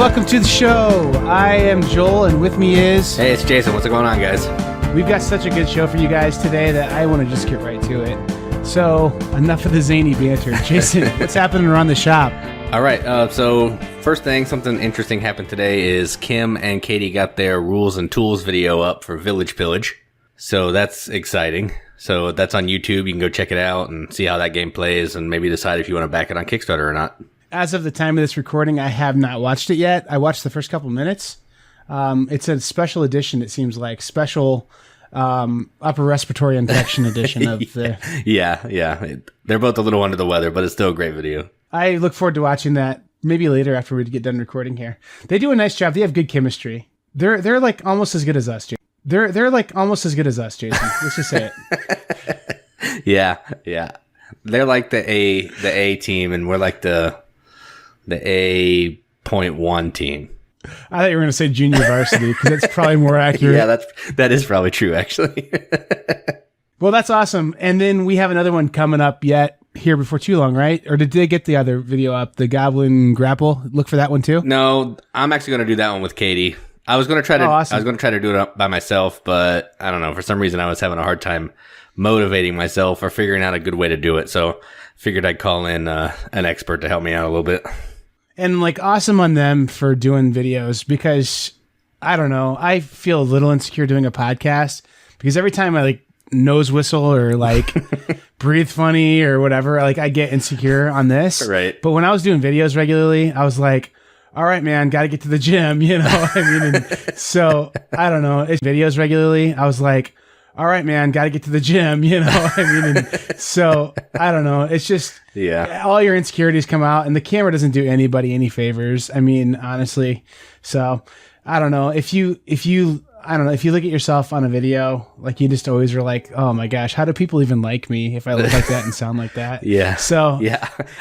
welcome to the show. I am Joel, and with me is... Hey, it's Jason. What's going on, guys? We've got such a good show for you guys today that I want to just get right to it. So, enough of the zany banter. Jason, what's happening around the shop? All right, so first thing, something interesting happened today is Kim and Katie got their Rules and Tools video up for Village Pillage. So that's exciting. So that's on YouTube. You can go check it out and see how that game plays and maybe decide if you want to back it on Kickstarter or not. As of the time of this recording, I have not watched it yet. I watched the first couple minutes. It's a special edition, it seems like. Special upper respiratory infection edition of the... Yeah. They're both a little under the weather, but it's still a great video. I look forward to watching that maybe later after we get done recording here. They do a nice job. They have good chemistry. They're like almost as good as us, Jason. They're like almost as good as us, Jason. Let's just say it. Yeah. They're like the A team, and we're like the A.1 team. I thought you were going to say junior varsity because that's probably more accurate. Yeah, that is probably true, actually. Well, that's awesome. And then we have another one coming up yet here before too long, right? Or did they get the other video up, the Goblin Grapple? Look for that one too. No, I'm actually going to do that one with Katie. I was going to try to. Awesome. I was going to try to do it up by myself, but I don't know. For some reason, I was having a hard time motivating myself or figuring out a good way to do it. So, figured I'd call in an expert to help me out a little bit. And like, awesome on them for doing videos because I don't know. I feel a little insecure doing a podcast because every time I like nose whistle or like breathe funny or whatever, like I get insecure on this. Right. But when I was doing videos regularly, I was like, all right, man, got to get to the gym, you know? I mean, and so I don't know. It's videos regularly. I was like, all right, man, got to get to the gym, you know? I mean, and so I don't know. It's just, all your insecurities come out and the camera doesn't do anybody any favors. I mean, honestly. So I don't know if you look at yourself on a video, like you just always are like, oh my gosh, how do people even like me if I look like that and sound like that? Yeah. So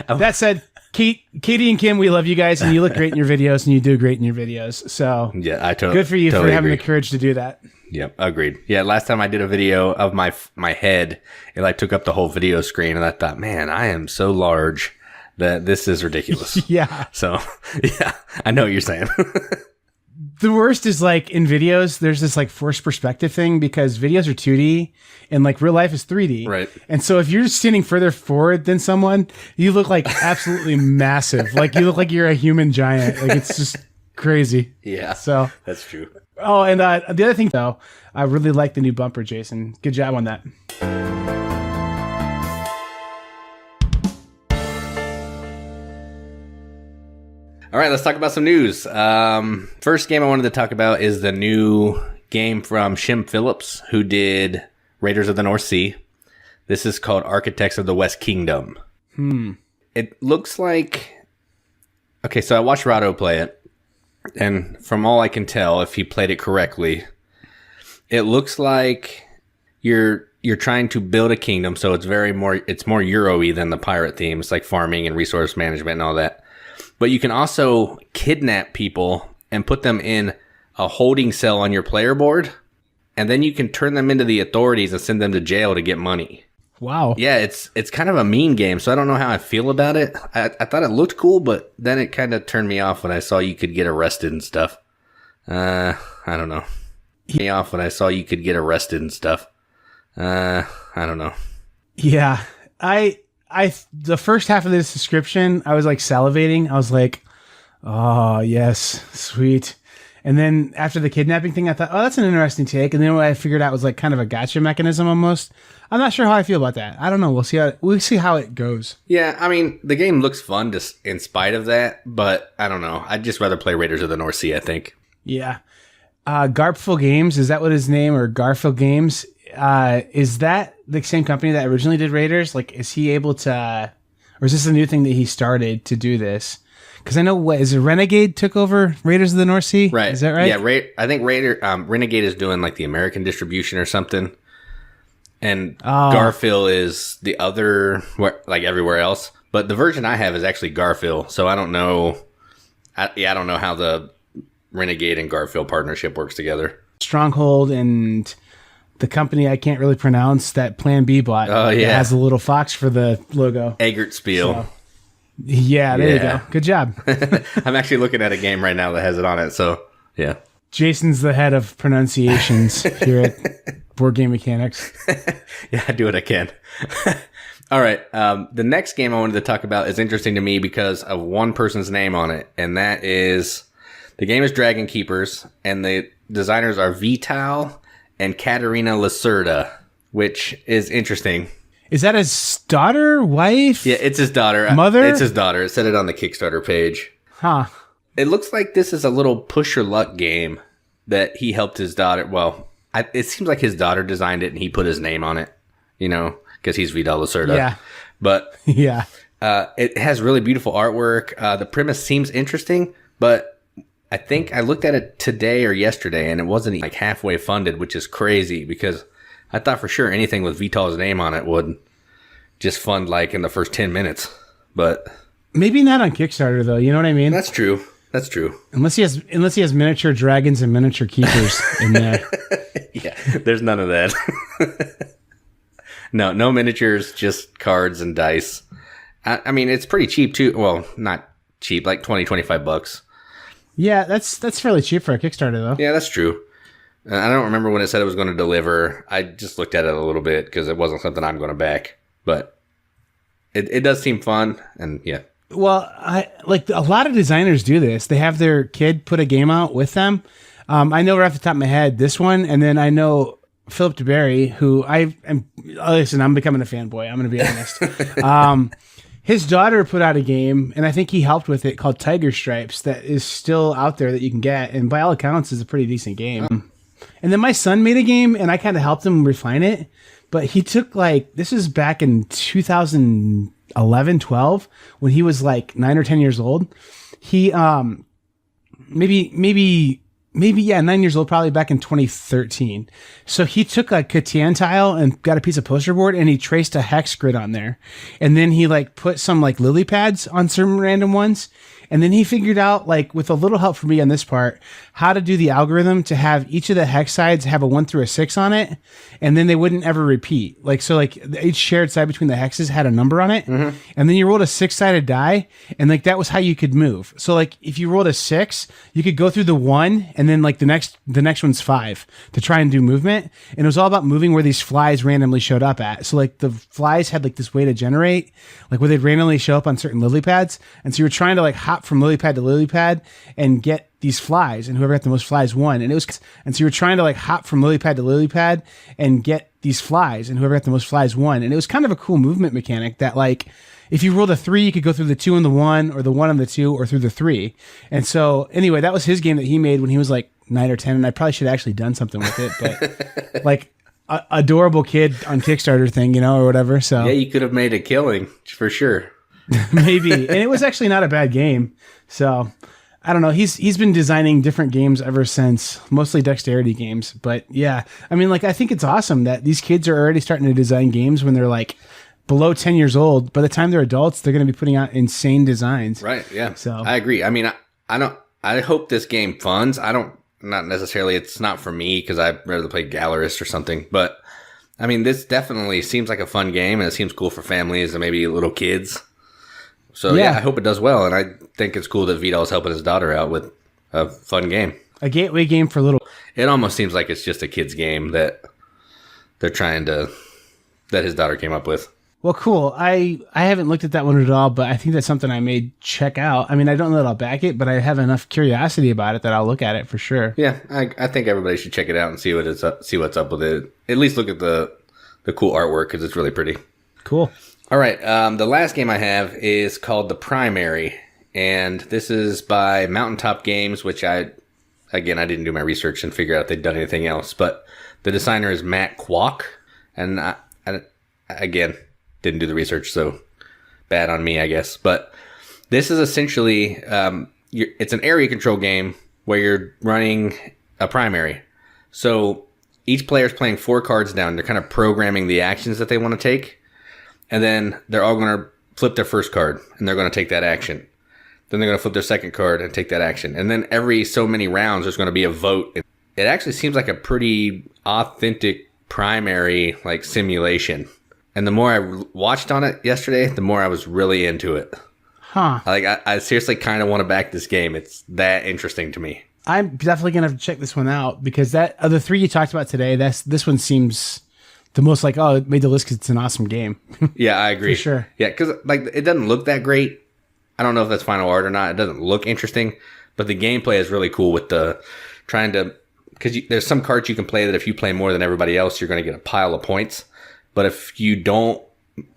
that said, Katie and Kim, we love you guys, and you look great in your videos, and you do great in your videos. So yeah, I totally good for you totally for having agree. the courage to do that. Yep, agreed. Yeah, last time I did a video of my head, it like took up the whole video screen, and I thought, man, I am so large that this is ridiculous. Yeah. So yeah, I know what you're saying. The worst is like in videos, there's this like forced perspective thing because videos are 2D and like real life is 3D. Right. And so if you're standing further forward than someone, you look like absolutely massive. Like you look like you're a human giant. Like it's just crazy. Yeah. So that's true. Oh, and the other thing though, I really like the new bumper, Jason. Good job on that. All right, let's talk about some news. First game I wanted to talk about is the new game from Shim Phillips, who did Raiders of the North Sea. This is called Architects of the West Kingdom. It looks like... Okay, so I watched Rado play it, and from all I can tell, if he played it correctly, it looks like you're trying to build a kingdom, so it's more Euro-y than the pirate theme. It's like farming and resource management and all that. But you can also kidnap people and put them in a holding cell on your player board, and then you can turn them into the authorities and send them to jail to get money. Wow. Yeah, it's kind of a mean game, so I don't know how I feel about it. I thought it looked cool, but then it kind of turned me off when I saw you could get arrested and stuff. I don't know. Me off when I saw you could get arrested and stuff. I don't know. Yeah, the first half of this description, I was like salivating. I was like, oh, yes, sweet. And then after the kidnapping thing, I thought, oh, that's an interesting take. And then what I figured out was like kind of a gotcha mechanism almost. I'm not sure how I feel about that. I don't know. We'll see how it goes. Yeah, I mean, the game looks fun in spite of that, but I don't know. I'd just rather play Raiders of the North Sea, I think. Yeah. Garpful Games, is that what his name, or Garfield Games? Is that the same company that originally did Raiders? Like, is he able to, or is this a new thing that he started to do this? Because I know, is it Renegade took over Raiders of the North Sea? Right. Is that right? Yeah, I think Renegade is doing like the American distribution or something. And Garfield is the other, like everywhere else. But the version I have is actually Garfield. So I don't know. I don't know how the Renegade and Garfield partnership works together. Stronghold and the company I can't really pronounce that Plan B bought. Oh, yeah. It has a little fox for the logo. Eggert Spiel. So, Yeah, there you go. Good job. I'm actually looking at a game right now that has it on it. So, yeah. Jason's the head of pronunciations here at Board Game Mechanics. Yeah, I do what I can. All right. The next game I wanted to talk about is interesting to me because of one person's name on it. And that is, the game is Dragon Keepers. And the designers are Vital and Katerina Lacerda, which is interesting. Is that his daughter, wife? Yeah, it's his daughter. Mother? It's his daughter. It said it on the Kickstarter page. Huh. It looks like this is a little push your luck game that he helped his daughter. Well, it seems like his daughter designed it and he put his name on it, because he's Vidal Lacerda. Yeah. But yeah, it has really beautiful artwork. The premise seems interesting, but I think I looked at it today or yesterday and it wasn't like halfway funded, which is crazy because I thought for sure anything with Vital's name on it would just fund like in the first 10 minutes. But maybe not on Kickstarter though. You know what I mean? That's true. Unless he has miniature dragons and miniature keepers in there. Yeah, there's none of that. No miniatures, just cards and dice. I mean, it's pretty cheap too. Well, not cheap, like $20-$25. Yeah, that's fairly cheap for a Kickstarter though. Yeah, that's true. I don't remember when it said it was going to deliver. I just looked at it a little bit because it wasn't something I'm going to back. But it does seem fun, and yeah. Well, I like a lot of designers do this. They have their kid put a game out with them. I know right off the top of my head this one, and then I know Philip duBarry, who listen, I'm becoming a fanboy. I'm going to be honest. His daughter put out a game, and I think he helped with it, called Tiger Stripes, that is still out there that you can get, and by all accounts is a pretty decent game. And then my son made a game, and I kind of helped him refine it. But he took this is back in 2011, 12, when he was like 9 or 10 years old. He, maybe 9 years old, probably back in 2013. So he took a Catan tile and got a piece of poster board and he traced a hex grid on there. And then he put some lily pads on some random ones. And then he figured out, with a little help from me on this part, how to do the algorithm to have each of the hex sides have a 1 through a 6 on it. And then they wouldn't ever repeat. Each shared side between the hexes had a number on it. Mm-hmm. And then you rolled a 6-sided die. And that was how you could move. So if you rolled a 6, you could go through the 1 and then the next one's 5 to try and do movement. And it was all about moving where these flies randomly showed up at. So the flies had this way to generate, where they'd randomly show up on certain lily pads. And so you were trying to hop from lily pad to lily pad and get these flies, and whoever got the most flies won. And so you were trying to hop from lily pad to lily pad and get these flies, and whoever got the most flies won. And it was kind of a cool movement mechanic that if you rolled a 3, you could go through the 2 and the 1, or the 1 and the 2, or through the 3. And so anyway, that was his game that he made when he was 9 or 10, and I probably should have actually done something with it, but adorable kid on Kickstarter thing, or whatever. So yeah, you could have made a killing for sure. Maybe. And it was actually not a bad game. So I don't know. He's been designing different games ever since, mostly dexterity games. But yeah, I mean, I think it's awesome that these kids are already starting to design games when they're below 10 years old. By the time they're adults, they're going to be putting out insane designs. Right. Yeah. So I agree. I mean, I hope this game funds. Not necessarily, it's not for me because I'd rather play Gallerist or something. But I mean, this definitely seems like a fun game, and it seems cool for families and maybe little kids. So yeah, I hope it does well, and I think it's cool that Vidal's helping his daughter out with a fun game. A gateway game for little. It almost seems like it's just a kid's game that that his daughter came up with. Well, cool. I haven't looked at that one at all, but I think that's something I may check out. I mean, I don't know that I'll back it, but I have enough curiosity about it that I'll look at it for sure. Yeah, I think everybody should check it out and see what's up with it. At least look at the cool artwork because it's really pretty. Cool. All right, the last game I have is called The Primary, and this is by Mountaintop Games, which I didn't do my research and figure out if they'd done anything else, but the designer is Matt Kwok, and I again, didn't do the research, so bad on me, I guess. But this is essentially, it's an area control game where you're running a primary. So each player is playing 4 cards down. They're kind of programming the actions that they want to take. And then they're all going to flip their first card, and they're going to take that action. Then they're going to flip their second card and take that action. And then every so many rounds, there's going to be a vote. It actually seems like a pretty authentic primary simulation. And the more I watched on it yesterday, the more I was really into it. Huh. Like, I seriously kind of want to back this game. It's that interesting to me. I'm definitely going to have to check this one out because that of the three you talked about today, this one seems the most like, oh, it made the list because it's an awesome game. Yeah, I agree. For sure. Yeah, because like it doesn't look that great. I don't know if that's final art or not. It doesn't look interesting, but the gameplay is really cool with the trying to, because there's some cards you can play that if you play more than everybody else, you're going to get a pile of points. But if you don't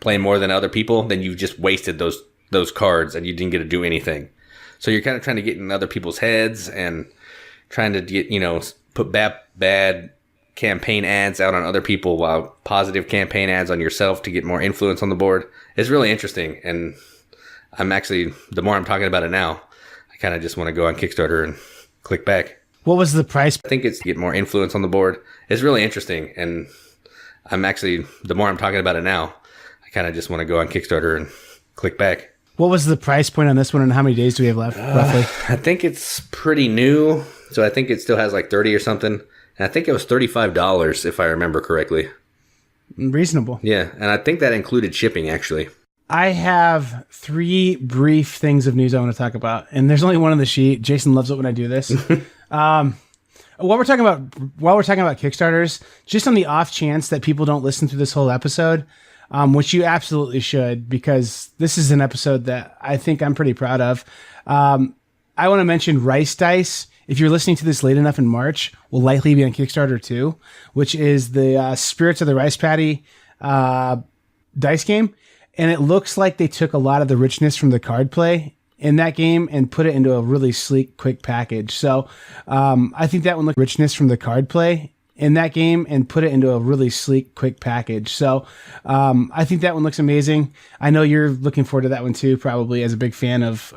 play more than other people, then you've just wasted those cards and you didn't get to do anything. So you're kind of trying to get in other people's heads and trying to get, put bad campaign ads out on other people while positive campaign ads on yourself to get more influence on the board. It's really interesting. And I'm actually, the more I'm talking about it now, I kind of just want to go on Kickstarter and click back. What was the price? I think it's to get more influence on the board. It's really interesting. And I'm actually, the more I'm talking about it now, I kind of just want to go on Kickstarter and click back. What was the price point on this one and how many days do we have left, roughly? I think it's pretty new. So I think it still has like 30 or something. And I think it was $35 if I remember correctly. Reasonable. Yeah. And I think that included shipping actually. I have 3 brief things of news I want to talk about. And there's only one on the sheet. Jason loves it when I do this. While we're talking about Kickstarters, just on the off chance that people don't listen to this whole episode, which you absolutely should, because this is an episode that I think I'm pretty proud of. I want to mention Rice Dice. If you're listening to this late enough in March, will likely be on Kickstarter too, which is the Spirits of the Rice Paddy dice game. And it looks like they took a lot of the richness from the card play in that game and put it into a really sleek, quick package. So I think that one looked richness from the card play in that game and put it into a really sleek, quick package. So I think that one looks amazing. I know you're looking forward to that one too, probably as a big fan of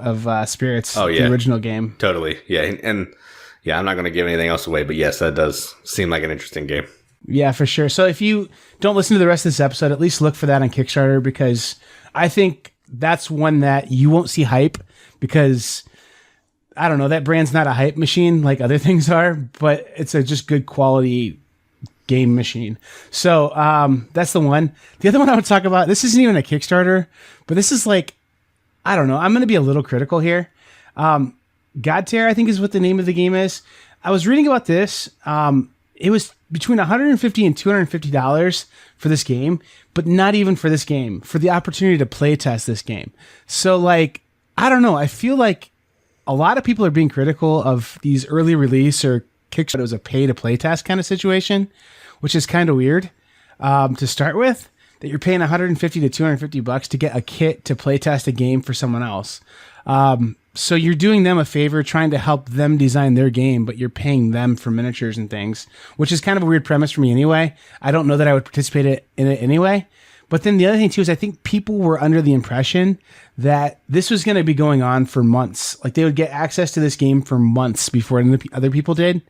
Spirits, oh, yeah. The original game. Totally. Yeah. And yeah, I'm not going to give anything else away, but yes, that does seem like an interesting game. Yeah, for sure. So if you don't listen to the rest of this episode, at least look for that on Kickstarter, because I think that's one that you won't see hype because, I don't know, that brand's not a hype machine like other things are, but it's a just good quality game machine. So that's the one. The other one I would talk about, this isn't even a Kickstarter, but this is like, I don't know, I'm going to be a little critical here. God Tier, I think is what the name of the game is. I was reading about this. It was between $150 and $250 for this game, but not even for this game, for the opportunity to play test this game. So like, I don't know. I feel like a lot of people are being critical of these early release or Kickstarter as a pay to play test kind of situation, which is kind of weird to start with, that you're paying $150 to $250 to get a kit to play test a game for someone else. So you're doing them a favor, trying to help them design their game, but you're paying them for miniatures and things, which is kind of a weird premise for me anyway. I don't know that I would participate in it anyway. But then the other thing too is I think people were under the impression that this was going to be going on for months. Like they would get access to this game for months before other people did,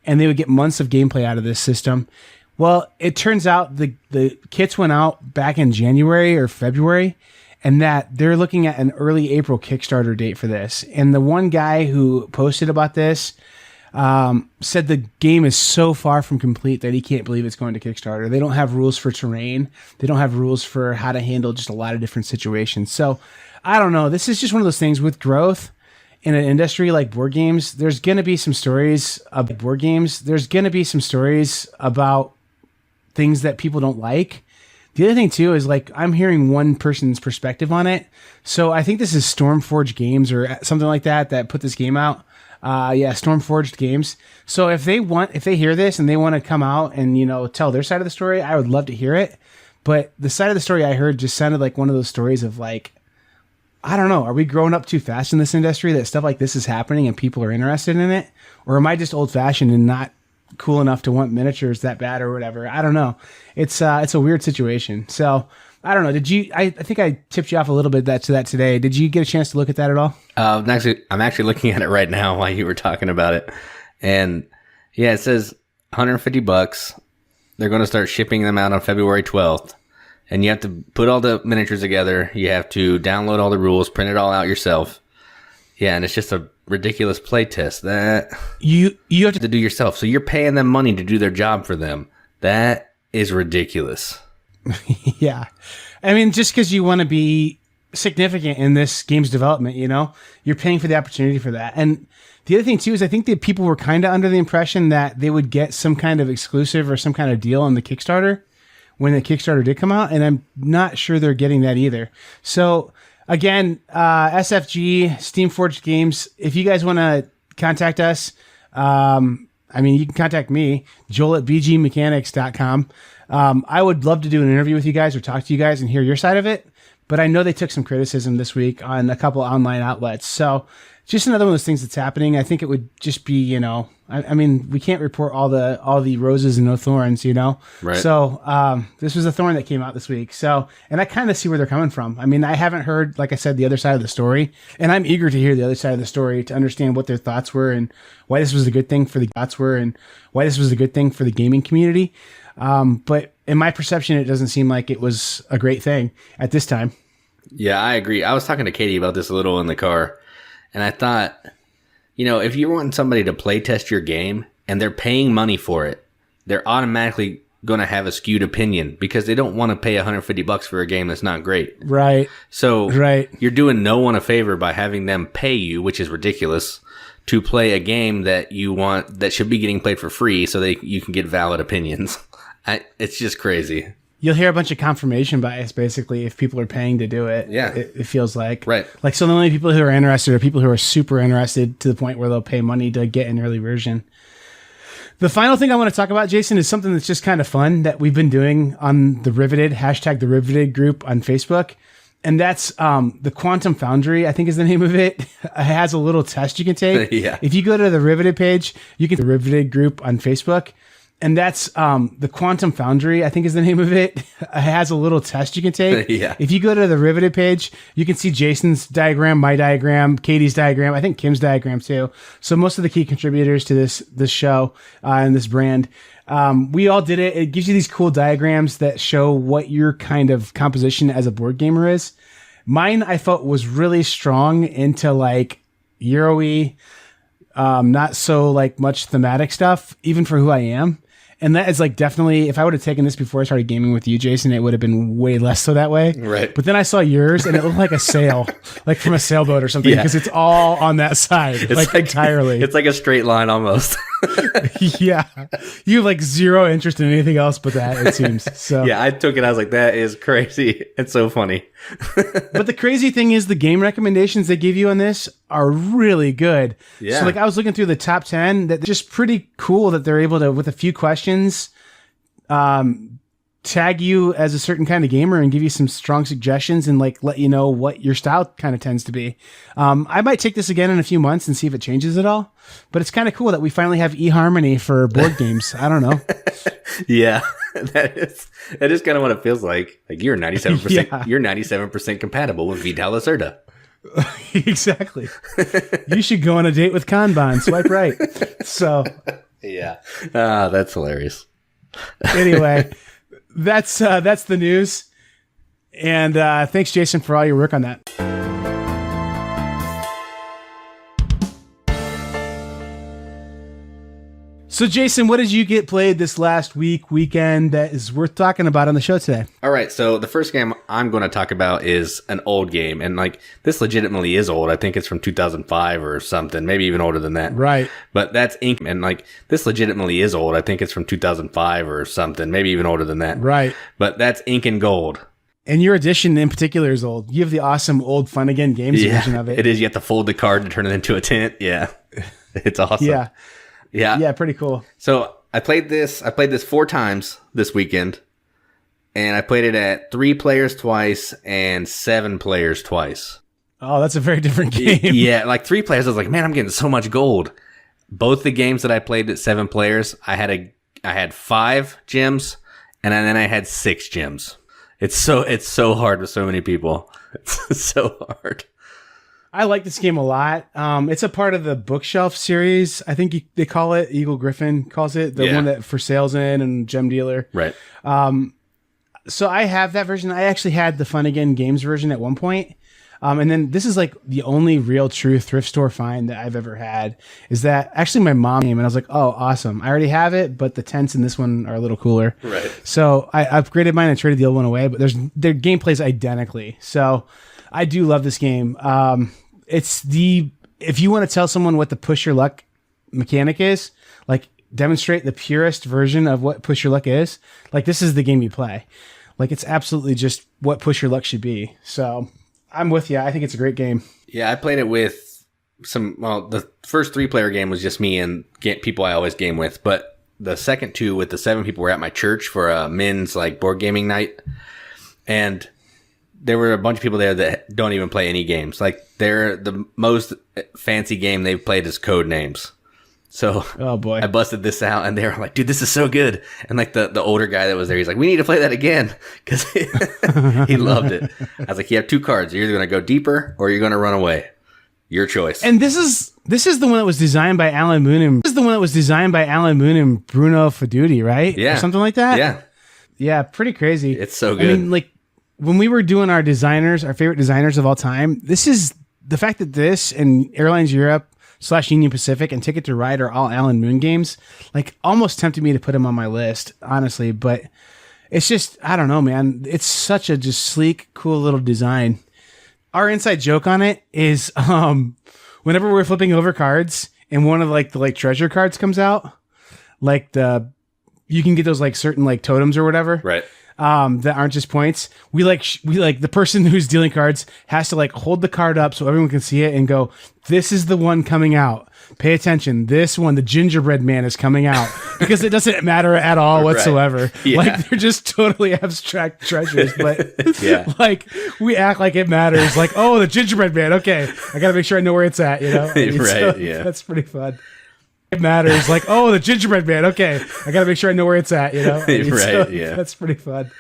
and they would get months of gameplay out of this system. Well, it turns out the kits went out back in January or February, and that they're looking at an early April Kickstarter date for this. And the one guy who posted about this said the game is so far from complete that he can't believe it's going to Kickstarter. They don't have rules for terrain. They don't have rules for how to handle just a lot of different situations. So I don't know. This is just one of those things with growth in an industry like board games. There's going to be some stories about board games. There's going to be some stories about things that people don't like. The other thing too is like I'm hearing one person's perspective on it. So I think this is Stormforged Games or something like that put this game out. Stormforged Games. So if they hear this and they want to come out and, tell their side of the story, I would love to hear it. But the side of the story I heard just sounded like one of those stories of like, I don't know, are we growing up too fast in this industry that stuff like this is happening and people are interested in it? Or am I just old fashioned and not cool enough to want miniatures that bad or whatever? I don't know. It's a weird situation. So I don't know. I think I tipped you off a little bit to that today. Did you get a chance to look at that at all? I'm actually looking at it right now while you were talking about it. And yeah, it says $150. They're going to start shipping them out on February 12th. And you have to put all the miniatures together. You have to download all the rules, print it all out yourself. Yeah, and it's just a ridiculous play test that you have to do yourself. So you're paying them money to do their job for them. That is ridiculous. Yeah. I mean, just because you want to be significant in this game's development. You know, you're paying for the opportunity for that. And the other thing too is I think that people were kind of under the impression that they would get some kind of exclusive or some kind of deal on the Kickstarter when the Kickstarter did come out, and I'm not sure they're getting that either. So again, SFG, Steamforged Games, if you guys want to contact us, I mean, you can contact me, Joel at bgmechanics.com. I would love to do an interview with you guys or talk to you guys and hear your side of it. But I know they took some criticism this week on a couple online outlets. So just another one of those things that's happening. I think it would just be, you know, I mean, we can't report all the roses and no thorns, you know? Right. So this was a thorn that came out this week. So, and I kind of see where they're coming from. I mean, I haven't heard, like I said, the other side of the story. And I'm eager to hear the other side of the story to understand what their thoughts were and why this was a good thing for the gaming community. But in my perception, it doesn't seem like it was a great thing at this time. Yeah, I agree. I was talking to Katie about this a little in the car, and I thought, you know, if you're wanting somebody to play test your game and they're paying money for it, they're automatically going to have a skewed opinion because they don't want to pay $150 for a game that's not great. Right. So right. You're doing no one a favor by having them pay you, which is ridiculous, to play a game that you want that should be getting played for free so you can get valid opinions. It's just crazy. You'll hear a bunch of confirmation bias, basically, if people are paying to do it. Yeah. It feels like. Right. Like, so the only people who are interested are people who are super interested to the point where they'll pay money to get an early version. The final thing I want to talk about, Jason, is something that's just kind of fun that we've been doing on the Riveted, #TheRiveted group on Facebook. And that's the Quantum Foundry, I think is the name of it. It has a little test you can take. Yeah. If you go to the Riveted page, you can the Riveted group on Facebook. And that's the Quantum Foundry, I think is the name of it. It has a little test you can take. Yeah. If you go to the Riveted page, you can see Jason's diagram, my diagram, Katie's diagram, I think Kim's diagram too. So most of the key contributors to this show and this brand, we all did it. It gives you these cool diagrams that show what your kind of composition as a board gamer is. Mine, I felt, was really strong into like Euro-y, not so like much thematic stuff, even for who I am. And that is like definitely, if I would have taken this before I started gaming with you, Jason, it would have been way less so that way. Right. But then I saw yours and it looked like a sail, like from a sailboat or something, because it's all on that side, like entirely. It's like a straight line almost. Yeah. You have like zero interest in anything else but that, it seems. So yeah, I took it. I was like, that is crazy. It's so funny. But the crazy thing is the game recommendations they give you on this are really good. Yeah. So like I was looking through the top 10, that just pretty cool that they're able to, with a few questions, tag you as a certain kind of gamer and give you some strong suggestions and like let you know what your style kind of tends to be. I might take this again in a few months and see if it changes at all. But it's kind of cool that we finally have eHarmony for board games. I don't know. Yeah, that is kind of what it feels like. Like you're 97%. Yeah. You're 97% compatible with Vital Lacerda. Exactly. You should go on a date with Kanban. Swipe right. So yeah, that's hilarious. Anyway, that's the news. And thanks, Jason, for all your work on that. So, Jason, what did you get played this last weekend that is worth talking about on the show today? All right, so the first game I'm going to talk about is an old game, and like this legitimately is old. I think it's from 2005 or something, maybe even older than that. Right. But that's Incan, and like this legitimately is old. I think it's from 2005 or something, maybe even older than that. Right. But that's Incan Gold. And your edition in particular is old. You have the awesome old Fun Again Games version of it. It is. You have to fold the card to turn it into a tent. Yeah, it's awesome. Yeah. Yeah. Yeah, pretty cool. So I played this 4 times this weekend, and I played it at 3 players twice and 7 players twice. Oh, that's a very different game. Yeah, like 3 players, I was like, man, I'm getting so much gold. Both the games that I played at 7 players, I had 5 gems, and then I had 6 gems. It's so hard with so many people. It's so hard. I like this game a lot. It's a part of the Bookshelf series. I think they call it. Eagle Griffin calls it. The one that For Sale's in and Gem Dealer. Right. So I have that version. I actually had the Fun Again Games version at one point. And then this is like the only real true thrift store find that I've ever had is that actually my mom came and I was like, oh, awesome. I already have it, but the tents in this one are a little cooler. Right. So I upgraded mine and traded the old one away, but their gameplay's identically. So I do love this game. If you want to tell someone what the push your luck mechanic is, like demonstrate the purest version of what push your luck is, like this is the game you play. Like it's absolutely just what push your luck should be. So I'm with you. I think it's a great game. Yeah, I played it with the first 3-player game was just me and people I always game with, but the second 2 with the 7 people were at my church for a men's like board gaming night. And there were a bunch of people there that don't even play any games. Like the most fancy game they've played is Code Names. So oh boy, I busted this out and they were like, dude, this is so good. And like the older guy that was there, he's like, we need to play that again. Cause he loved it. I was like, you have 2 cards. You're either going to go deeper or you're going to run away. Your choice. And this is the one that was designed by Alan Moon and Bruno Faiduti, right? Yeah. Or something like that. Yeah. Yeah. Pretty crazy. It's so good. I mean, like when we were doing our favorite designers of all time, this is the fact that this and Airlines Europe / Union Pacific and Ticket to Ride are all Alan Moon games, like almost tempted me to put him on my list, honestly. But it's just, I don't know, man. It's such a just sleek, cool little design. Our inside joke on it is whenever we're flipping over cards and one of the treasure cards comes out, like you can get those like certain like totems or whatever. Right. That aren't just points. We like the person who's dealing cards has to like hold the card up so everyone can see it and go, this is the one coming out. Pay attention. This one, the gingerbread man, is coming out because it doesn't matter at all whatsoever. Right. Yeah. Like they're just totally abstract treasures, but yeah. Like we act like it matters. Like, oh, the gingerbread man. Okay, I gotta make sure I know where it's at. You know, right? So yeah, that's pretty fun. It matters. Like, oh, the gingerbread man. Okay, I gotta make sure I know where it's at. You know, right? So yeah, that's pretty fun.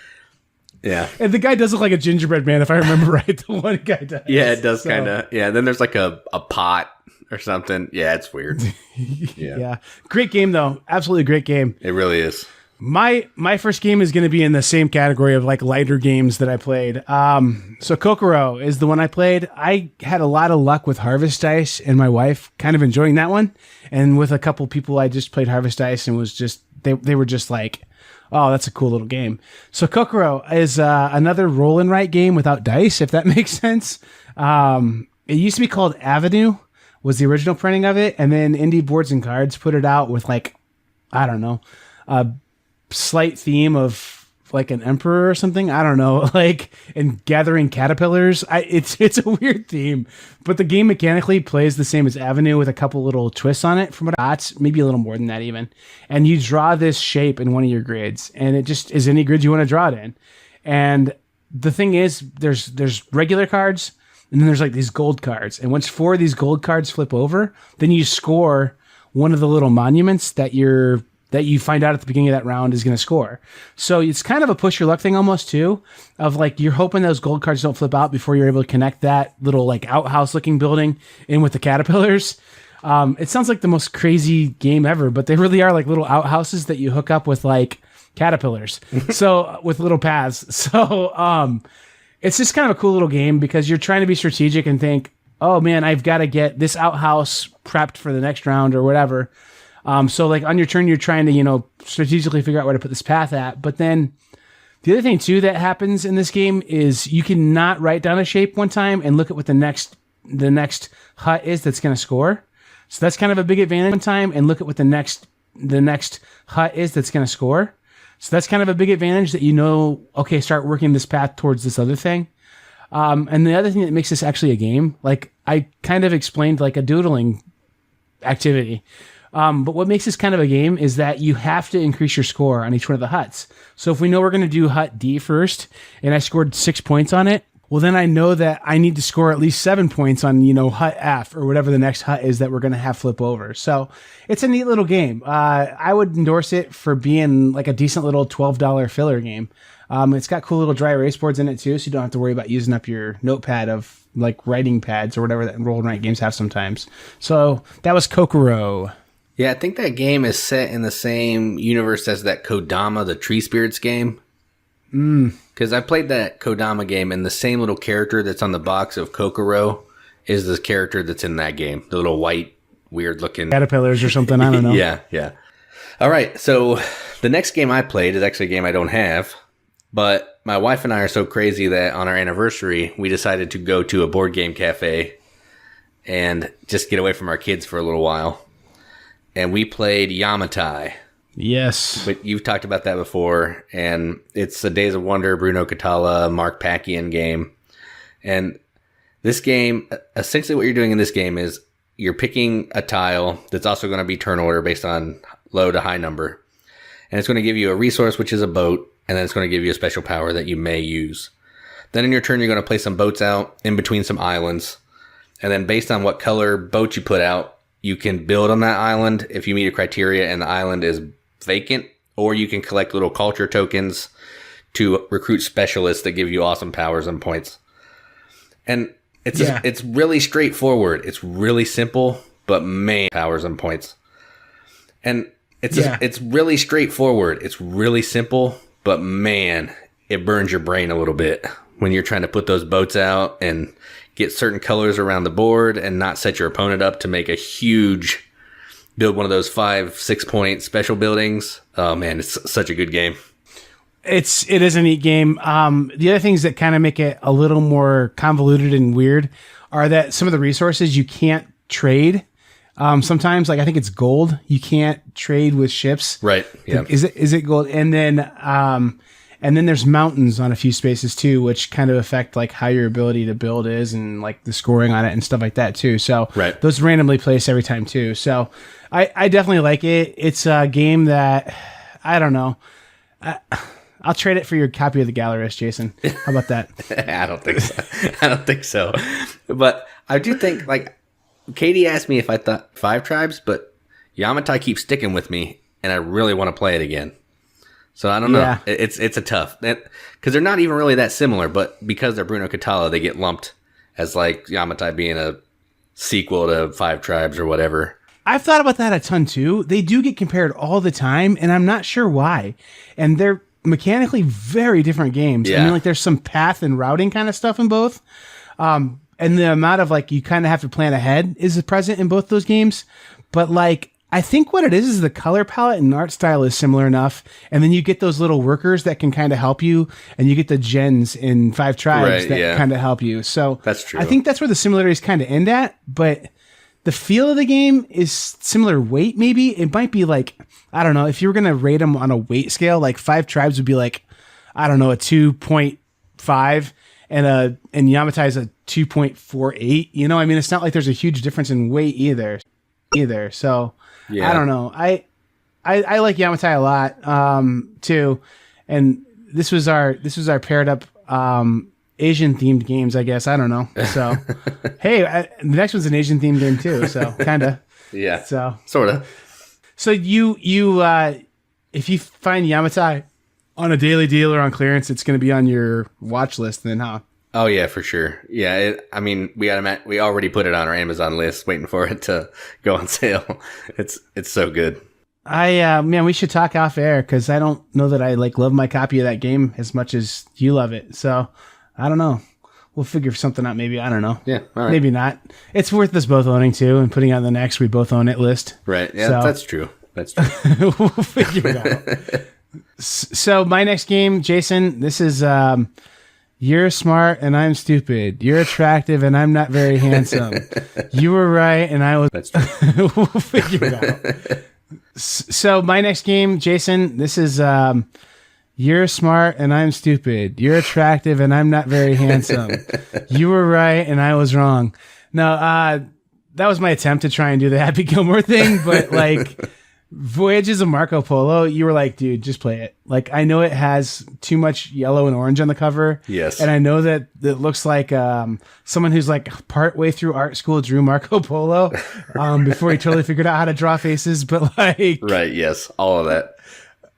Yeah, and the guy does look like a gingerbread man, if I remember right. The one guy does. Yeah, it does kind of. Yeah, then there's like a pot or something. Yeah, it's weird. Yeah, great game though. Absolutely great game. It really is. My first game is going to be in the same category of like lighter games that I played. So Kokoro is the one I played. I had a lot of luck with Harvest Dice and my wife kind of enjoying that one. And with a couple people, I just played Harvest Dice and was just, they were just like, oh, that's a cool little game. So Kokoro is another roll and write game without dice, if that makes sense. It used to be called Avenue, was the original printing of it. And then Indie Boards and Cards put it out with like, I don't know, slight theme of like an emperor or something. I don't know, like, and gathering caterpillars. It's a weird theme, but the game mechanically plays the same as Avenue with a couple little twists on it from what dots, maybe a little more than that even. And you draw this shape in one of your grids, and it just is any grid you want to draw it in. And the thing is, there's regular cards, and then there's like these gold cards. And once 4 of these gold cards flip over, then you score one of the little monuments that you find out at the beginning of that round is going to score. So it's kind of a push your luck thing almost too, of like you're hoping those gold cards don't flip out before you're able to connect that little like outhouse looking building in with the caterpillars. It sounds like the most crazy game ever, but they really are like little outhouses that you hook up with like caterpillars. So with little paths. So it's just kind of a cool little game because you're trying to be strategic and think, oh man, I've got to get this outhouse prepped for the next round or whatever. So like on your turn, you're trying to, strategically figure out where to put this path at. But then the other thing too that happens in this game is you can not write down a shape one time and look at what the next hut is that's going to score. So that's kind of a big advantage one time and look at what the next hut is that's going to score. So that's kind of a big advantage that okay, start working this path towards this other thing. And the other thing that makes this actually a game, like I kind of explained like a doodling activity. But what makes this kind of a game is that you have to increase your score on each one of the huts. So if we know we're going to do hut D first, and I scored 6 points on it, well, then I know that I need to score at least 7 points on, hut F or whatever the next hut is that we're going to have flip over. So it's a neat little game. I would endorse it for being like a decent little $12 filler game. It's got cool little dry erase boards in it too, so you don't have to worry about using up your notepad of like writing pads or whatever that roll and write games have sometimes. So that was Kokoro. Yeah, I think that game is set in the same universe as that Kodama, the Tree Spirits game. Because I played that Kodama game, and the same little character that's on the box of Kokoro is the character that's in that game. The little white, weird-looking... caterpillars or something, I don't know. Yeah. All right, so the next game I played is actually a game I don't have, but my wife and I are so crazy that on our anniversary, we decided to go to a board game cafe and just get away from our kids for a little while. And we played Yamatai. Yes. But you've talked about that before, and it's a Days of Wonder, Bruno Catala, Mark Packian game. And this game, essentially what you're doing in this game is you're picking a tile that's also going to be turn order based on low to high number. And it's going to give you a resource, which is a boat, and then it's going to give you a special power that you may use. Then in your turn, you're going to place some boats out in between some islands. And then based on what color boat you put out, you can build on that island if you meet a criteria and the island is vacant, or you can collect little culture tokens to recruit specialists that give you awesome powers and points. And it's really straightforward. It's really simple, but man, powers and points. And it's really straightforward. It's really simple, but man, it burns your brain a little bit when you're trying to put those boats out and get certain colors around the board and not set your opponent up to make a huge build, one of those 5-6 point special buildings. Oh man, it's such a good game. It is a neat game. The other things that kind of make it a little more convoluted and weird are that some of the resources you can't trade. Sometimes, like I think it's gold, you can't trade with ships. Right. Yeah. Is it gold? And then there's mountains on a few spaces too, which kind of affect like how your ability to build is and like the scoring on it and stuff like that too. So those randomly place every time too. So I definitely like it. It's a game that I don't know. I'll trade it for your copy of The Gallerist, Jason. How about that? I don't think so. I don't think so. But I do think, like, Katie asked me if I thought 5 tribes, but Yamatai keeps sticking with me, and I really want to play it again. So I don't know. Yeah. It's a tough, because they're not even really that similar, but because they're Bruno Catala, they get lumped as like Yamatai being a sequel to 5 tribes or whatever. I've thought about that a ton too. They do get compared all the time, and I'm not sure why. And they're mechanically very different games. Yeah. I mean, like there's some path and routing kind of stuff in both. And the amount of like you kind of have to plan ahead is present in both those games. But like I think what it is the color palette and art style is similar enough. And then you get those little workers that can kind of help you, and you get the gens in 5 tribes that kind of help you. So that's true. I think that's where the similarities kind of end at, but the feel of the game is similar weight, maybe. It might be like, I don't know, if you were going to rate them on a weight scale, like 5 tribes would be like, I don't know, a 2.5, and Yamatai is a 2.48. You know, I mean, it's not like there's a huge difference in weight either. So I don't know. I like Yamatai a lot, too. And this was our paired up, Asian themed games, I guess. I don't know. So, hey, the next one's an Asian themed game too. So, kind of. Yeah. So, sort of. So you if you find Yamatai on a daily deal or on clearance, it's going to be on your watch list then, huh? Oh yeah, for sure. Yeah. I mean, we already put it on our Amazon list, waiting for it to go on sale. It's so good. Man, we should talk off air, because I don't know that I like love my copy of that game as much as you love it. So. I don't know. We'll figure something out maybe. I don't know. Yeah, all right. Maybe not. It's worth us both owning too, and putting on the next we both own it list. Right. Yeah, so, that's true. That's true. We'll figure it out. So my next game, Jason, this is you're smart and I'm stupid. You're attractive and I'm not very handsome. You were right and I was. That's true. We'll figure it out. So my next game, Jason, this is you're smart and I'm stupid. You're attractive and I'm not very handsome. You were right and I was wrong. No, that was my attempt to try and do the Happy Gilmore thing, but like Voyages of Marco Polo, you were like, dude, just play it. Like, I know it has too much yellow and orange on the cover. Yes. And I know that it looks like someone who's like part way through art school drew Marco Polo before he totally figured out how to draw faces. But like, right. Yes. All of that.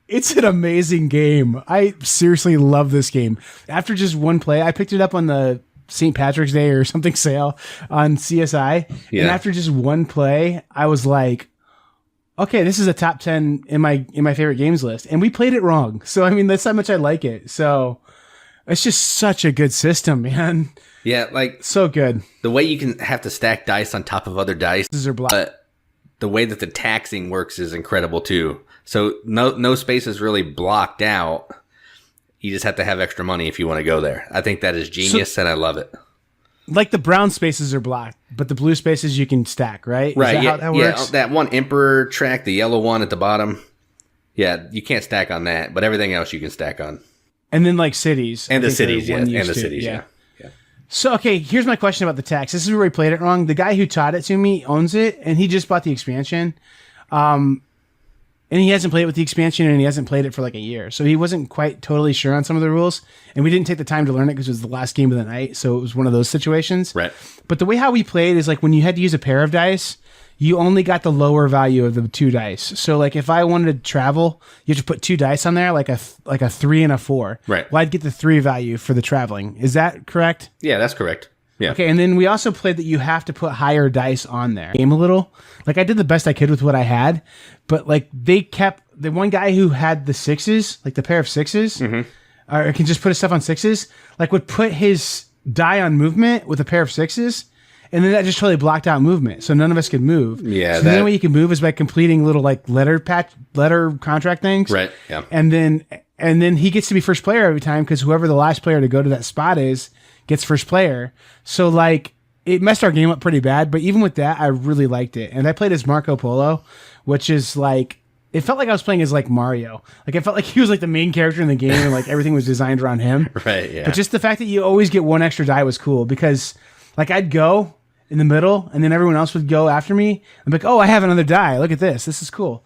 It's an amazing game. I seriously love this game. After just one play, I picked it up on the St. Patrick's Day or something sale on CSI. Yeah. And after just one play, I was like, okay, this is a top 10 in my favorite games list. And we played it wrong. So, I mean, that's how much I like it. So it's just such a good system, man. Yeah. Like so good. The way you can have to stack dice on top of other dice. But the way that the taxing works is incredible too. So no space is really blocked out. You just have to have extra money if you want to go there. I think that is genius, and I love it. Like the brown spaces are blocked, but the blue spaces you can stack, right? Right. Is that how that works? That one Emperor track, the yellow one at the bottom. Yeah, you can't stack on that, but everything else you can stack on. And then like cities. And the cities, yeah. And the cities, yeah. So, okay, here's my question about the tax. This is where we played it wrong. The guy who taught it to me owns it, and he just bought the expansion. And he hasn't played it with the expansion, and he hasn't played it for like a year. So he wasn't quite totally sure on some of the rules. And we didn't take the time to learn it because it was the last game of the night. So it was one of those situations. Right. But the way how we played is like when you had to use a pair of dice, you only got the lower value of the 2 dice. So like if I wanted to travel, you have to put 2 dice on there, like a 3 and a 4. Right. Well, I'd get the 3 value for the traveling. Is that correct? Yeah, that's correct. Yeah. Okay, and then we also played that you have to put higher dice on there. Game a little. Like I did the best I could with what I had, but like they kept the one guy who had the 6s, like the pair of 6s, or can just put his stuff on 6s, like would put his die on movement with a pair of 6s, and then that just totally blocked out movement, so none of us could move. Yeah. So the only way you can move is by completing little like letter contract things. Right. Yeah. And then he gets to be first player every time because whoever the last player to go to that spot is gets first player. So like it messed our game up pretty bad, but even with that, I really liked it. And I played as Marco Polo, which is like, it felt like I was playing as like Mario. Like I felt like he was like the main character in the game and like everything was designed around him. Right. Yeah. But just the fact that you always get 1 extra die was cool because like I'd go in the middle and then everyone else would go after me. I'm like, oh, I have another die. Look at this. This is cool.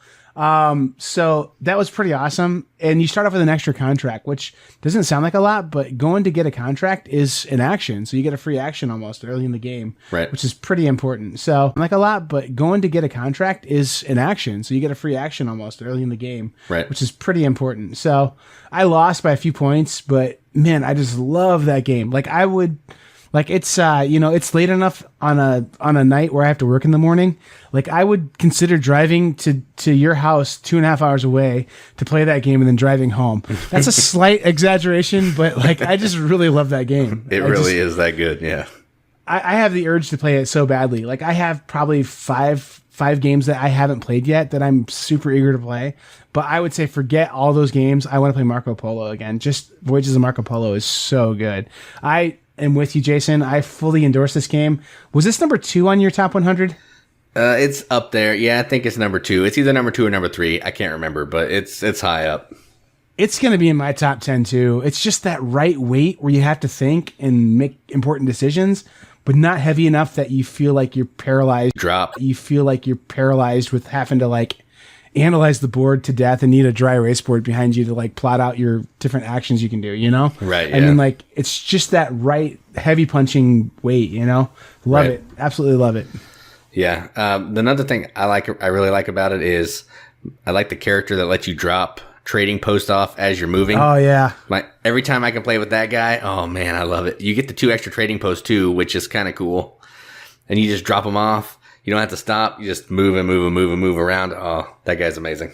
So that was pretty awesome. And you start off with an extra contract, which doesn't sound like a lot, but going to get a contract is an action. So you get a free action almost early in the game, right? Which is pretty important. So like a lot, but going to get a contract is an action. So you get a free action almost early in the game, right? Which is pretty important. So I lost by a few points, but man, I just love that game. Like I would, like it's it's late enough on a night where I have to work in the morning. Like I would consider driving to your house 2.5 hours away to play that game and then driving home. That's a slight exaggeration, but like I just really love that game. It really is that good. Yeah. I have the urge to play it so badly. Like I have probably five games that I haven't played yet that I'm super eager to play. But I would say forget all those games. I want to play Marco Polo again. Just Voyages of Marco Polo is so good. I am with you, Jason. I fully endorse this game. Was this number 2 on your top 100? It's up there. Yeah, I think it's number 2. It's either number 2 or number 3. I can't remember, but it's high up. It's going to be in my top 10 too. It's just that right weight where you have to think and make important decisions, but not heavy enough that you feel like you're paralyzed. You feel like you're paralyzed with having to like analyze the board to death and need a dry erase board behind you to like plot out your different actions you can do, you know? Right. Yeah. I mean, like it's just that right heavy punching weight, you know? Love it. Absolutely love it. Yeah. Another thing I really like about it is I like the character that lets you drop trading post off as you're moving. Oh yeah. Every time I can play with that guy, oh man, I love it. You get the 2 extra trading posts too, which is kind of cool. And you just drop them off. You don't have to stop. You just move around. Oh, that guy's amazing.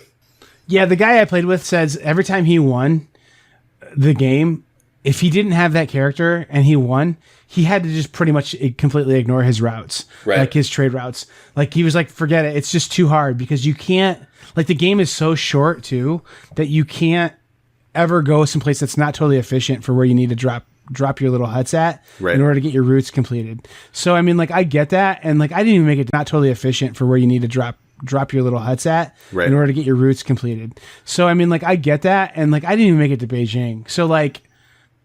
Yeah, the guy I played with says every time he won the game, if he didn't have that character and he won, he had to just pretty much completely ignore his routes, right? Like his trade routes. Like he was like, forget it. It's just too hard because you can't, like the game is so short too, that you can't ever go someplace that's not totally efficient for where you need to drop your little huts at in order to get your routes completed. So, I mean, like I get that. And like, I didn't even make it not totally efficient for where you need to drop your little huts at in order to get your routes completed. So, I mean, like I get that. And like, I didn't even make it to Beijing. So like,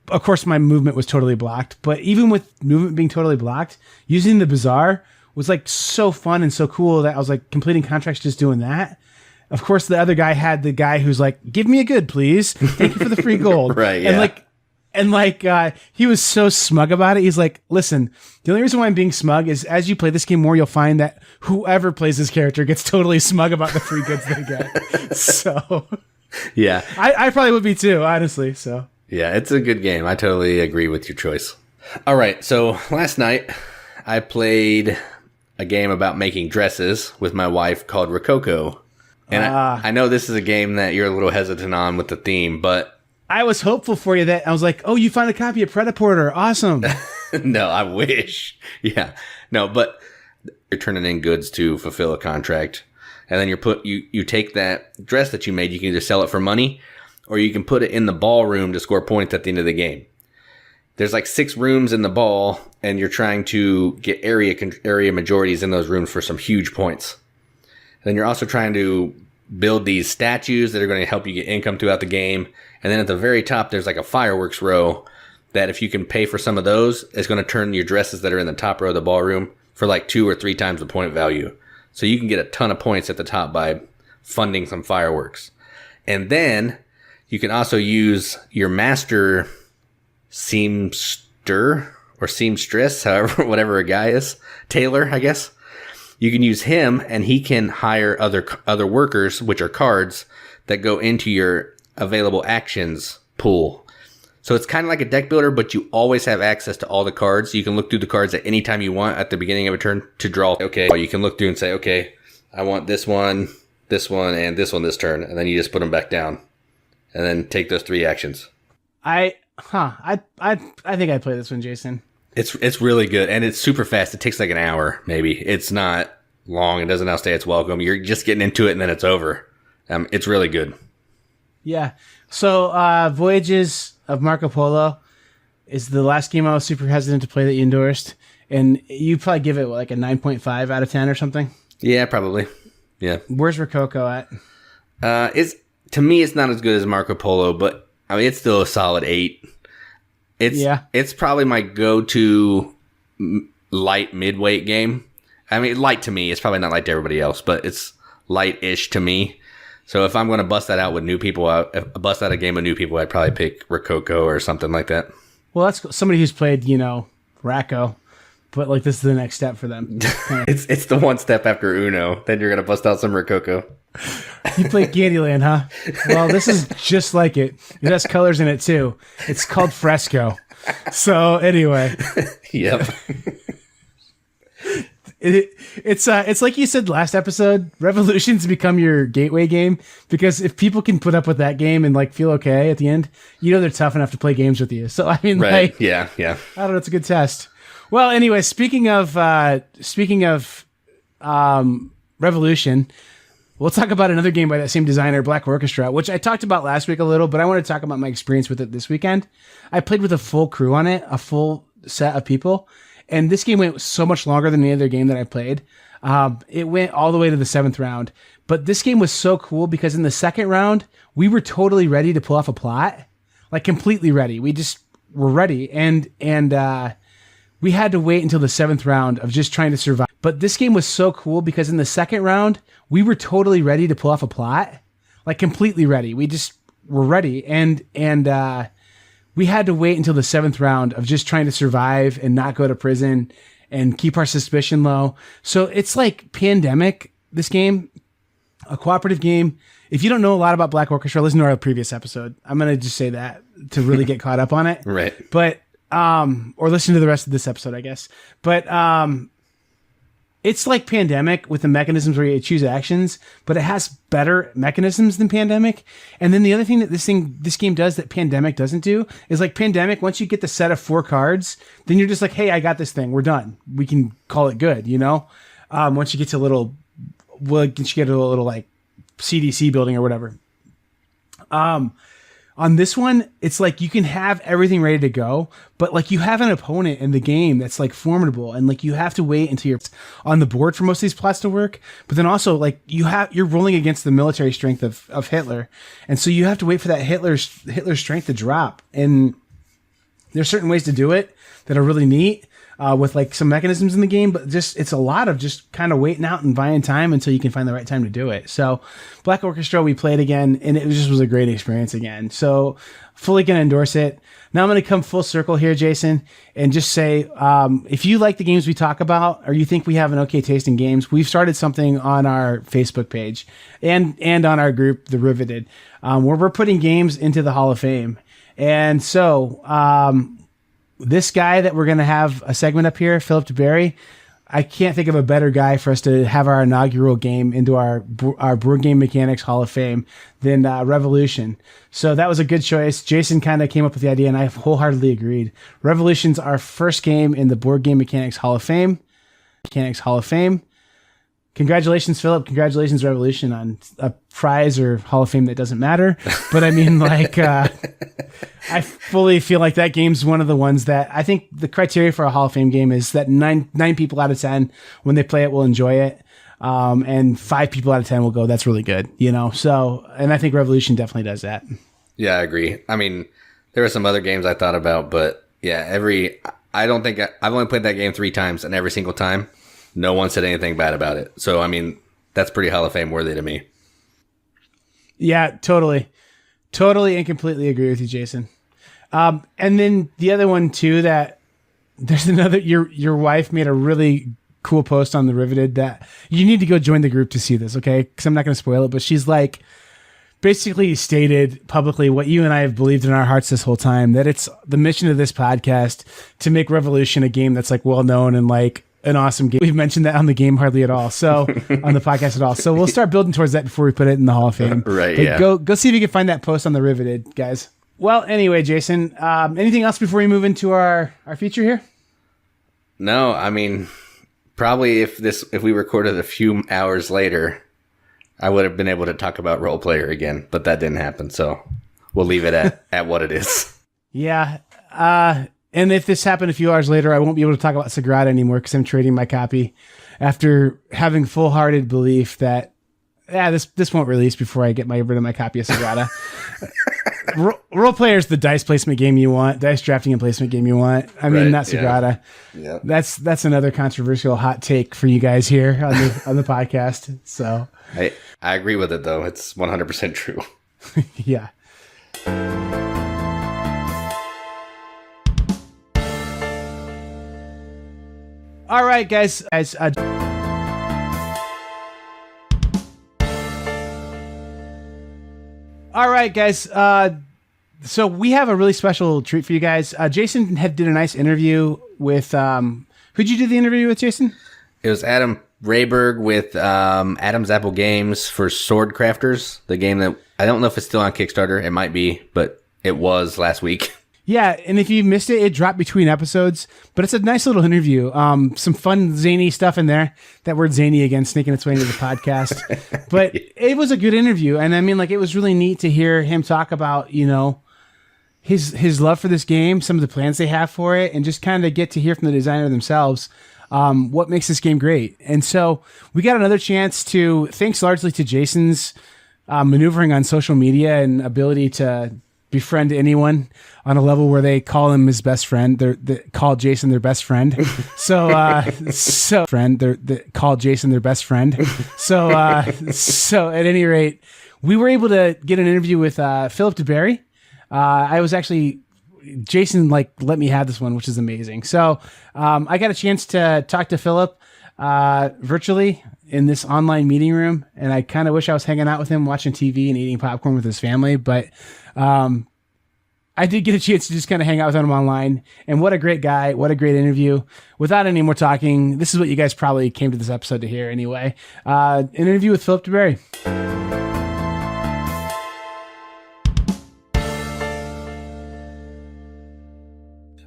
of course my movement was totally blocked, but even with movement being totally blocked, using the bazaar was like so fun and so cool that I was like completing contracts just doing that. Of course, the other guy had the guy who's like, give me a good, please. Thank you for the free gold. Right. Yeah. And he was so smug about it. He's like, listen, the only reason why I'm being smug is as you play this game more, you'll find that whoever plays this character gets totally smug about the free goods they get. So yeah, I probably would be too, honestly. So yeah, it's a good game. I totally agree with your choice. All right. So last night I played a game about making dresses with my wife called Rococo. And I know this is a game that you're a little hesitant on with the theme, but I was hopeful for you that I was like, oh, you found a copy of Predaporter. Awesome. No, I wish. Yeah. No, but you're turning in goods to fulfill a contract. And then you take that dress that you made, you can either sell it for money or you can put it in the ballroom to score points at the end of the game. There's like 6 rooms in the ball, and you're trying to get area majorities in those rooms for some huge points. Then you're also trying to build these statues that are going to help you get income throughout the game. And then at the very top, there's like a fireworks row that if you can pay for some of those, it's going to turn your dresses that are in the top row of the ballroom for like 2 or 3 times the point value. So you can get a ton of points at the top by funding some fireworks. And then you can also use your master seamster or seamstress, however, whatever a guy is, tailor, I guess. You can use him, and he can hire other workers, which are cards that go into your available actions pool. So it's kind of like a deck builder, but you always have access to all the cards. You can look through the cards at any time you want at the beginning of a turn to draw. Okay, you can look through and say, okay, I want this one, and this one this turn, and then you just put them back down, and then take those 3 actions. I think I'd play this one, Jason. It's really good, and it's super fast. It takes like an hour, maybe. It's not long. It doesn't outstay its welcome. You're just getting into it, and then it's over. It's really good. Yeah. So, Voyages of Marco Polo is the last game I was super hesitant to play that you endorsed, and you probably give it like a 9.5 out of 10 or something. Yeah, probably. Yeah. Where's Rococo at? To me, it's not as good as Marco Polo, but I mean, it's still a solid 8. It's probably my go-to light midweight game. I mean, light to me. It's probably not light to everybody else, but it's light-ish to me. So if I'm going to bust that out with new people, bust out a game of new people, I'd probably pick Rococo or something like that. Well, that's somebody who's played, Racco, but like this is the next step for them. It's the one step after Uno. Then you're going to bust out some Rococo. You play Candyland, huh? Well, this is just like it. It has colors in it too. It's called Fresco. So anyway. Yep. It's like you said last episode, Revolution's become your gateway game, because if people can put up with that game and like feel okay at the end, they're tough enough to play games with you. So I mean, right. Like, yeah. I don't know, it's a good test. Well, anyway, speaking of Revolution, we'll talk about another game by that same designer, Black Orchestra, which I talked about last week a little, but I want to talk about my experience with it this weekend. I played with a full crew on it, a full set of people. And this game went so much longer than any other game that I played. It went all the way to the 7th round. But this game was so cool because in the 2nd round, we were totally ready to pull off a plot. Like completely ready. We just were ready. And we had to wait until the 7th round of just trying to survive. But this game was so cool because in the 2nd round, we were totally ready to pull off a plot. Like completely ready. We just were ready. And we had to wait until the 7th round of just trying to survive and not go to prison and keep our suspicion low. So it's like Pandemic, this game, a cooperative game. If you don't know a lot about Black Orchestra, listen to our previous episode. I'm going to just say that to really get caught up on it. Right. But, or listen to the rest of this episode, I guess. But, it's like Pandemic with the mechanisms where you choose actions, but it has better mechanisms than Pandemic. And then the other thing that this game does that Pandemic doesn't do is like Pandemic, once you get the set of 4 cards, then you're just like, hey, I got this thing. We're done. We can call it good, once you get to a little like CDC building or whatever. On this one, it's like you can have everything ready to go, but like you have an opponent in the game that's like formidable, and like you have to wait until you're on the board for most of these plots to work. But then also like you're rolling against the military strength of Hitler, and so you have to wait for that Hitler's strength to drop. And there's certain ways to do it that are really neat. With like some mechanisms in the game, but it's a lot of just kind of waiting out and buying time until you can find the right time to do it. So Black Orchestra, we played again, and it just was a great experience again. So fully going to endorse it. Now I'm going to come full circle here, Jason, and just say, if you like the games we talk about, or you think we have an okay taste in games, we've started something on our Facebook page and on our group, The Riveted, where we're putting games into the Hall of Fame. And so, this guy that we're going to have a segment up here, Philip duBarry, I can't think of a better guy for us to have our inaugural game into our Board Game Mechanics Hall of Fame than Revolution. So that was a good choice. Jason kind of came up with the idea, and I wholeheartedly agreed. Revolution's our first game in the Board Game Mechanics Hall of Fame. congratulations, Philip. Congratulations, Revolution, on a prize or Hall of Fame that doesn't matter. But I mean, like, I fully feel like that game's one of the ones that I think the criteria for a Hall of Fame game is that nine people out of 10, when they play it, will enjoy it. And 5 people out of 10 will go, that's really good, you know? So, and I think Revolution definitely does that. Yeah, I agree. I mean, there were some other games I thought about, but yeah, I've only played that game 3 times, and every single time, no one said anything bad about it. So, I mean, that's pretty Hall of Fame worthy to me. Yeah, totally and completely agree with you, Jason. And then the other one too, that there's another, your wife made a really cool post on the Riveted that you need to go join the group to see this. Okay. Cause I'm not going to spoil it, but she's like basically stated publicly what you and I have believed in our hearts this whole time, that it's the mission of this podcast to make Revolution a game that's like well-known and like an awesome game. We've mentioned that on the game hardly at all. So on the podcast at all. So we'll start building towards that before we put it in the Hall of Fame. Right. But yeah. Go see if you can find that post on the Riveted, guys. Well, anyway, Jason, anything else before we move into our feature here? No, I mean, probably if we recorded a few hours later, I would have been able to talk about Role Player again, but that didn't happen. So we'll leave it at what it is. Yeah. And if this happened a few hours later, I won't be able to talk about Sagrada anymore because I'm trading my copy after having full-hearted belief that this won't release before I get rid of my copy of Sagrada. Role Player is the dice placement game you want, dice drafting and placement game you want. I mean, not Sagrada. Yeah. That's another controversial hot take for you guys here on the podcast. So I agree with it though. It's 100% true. Yeah. All right, guys. All right, guys. So we have a really special treat for you guys. Jason did a nice interview with who'd you do the interview with, Jason? It was Adam Rayberg with Adam's Apple Games for Sword Crafters, the game that I don't know if it's still on Kickstarter. It might be, but it was last week. Yeah, and if you missed it, it dropped between episodes, but it's a nice little interview. Some fun, zany stuff in there. That word zany again, sneaking its way into the podcast. But it was a good interview. And I mean, like, it was really neat to hear him talk about, you know, his love for this game, some of the plans they have for it, and just kind of get to hear from the designer themselves what makes this game great. And so we got another chance to, thanks largely to Jason's maneuvering on social media and ability to befriend anyone on a level where they call him his best friend. They call Jason their best friend. So they call Jason their best friend. So at any rate, we were able to get an interview with Philip duBarry. Jason let me have this one, which is amazing. So I got a chance to talk to Philip virtually in this online meeting room, and I kind of wish I was hanging out with him, watching TV and eating popcorn with his family, but I did get a chance to just kind of hang out with him online, and what a great guy, what a great interview. Without any more talking, this is what you guys probably came to this episode to hear anyway. An interview with Philip duBarry.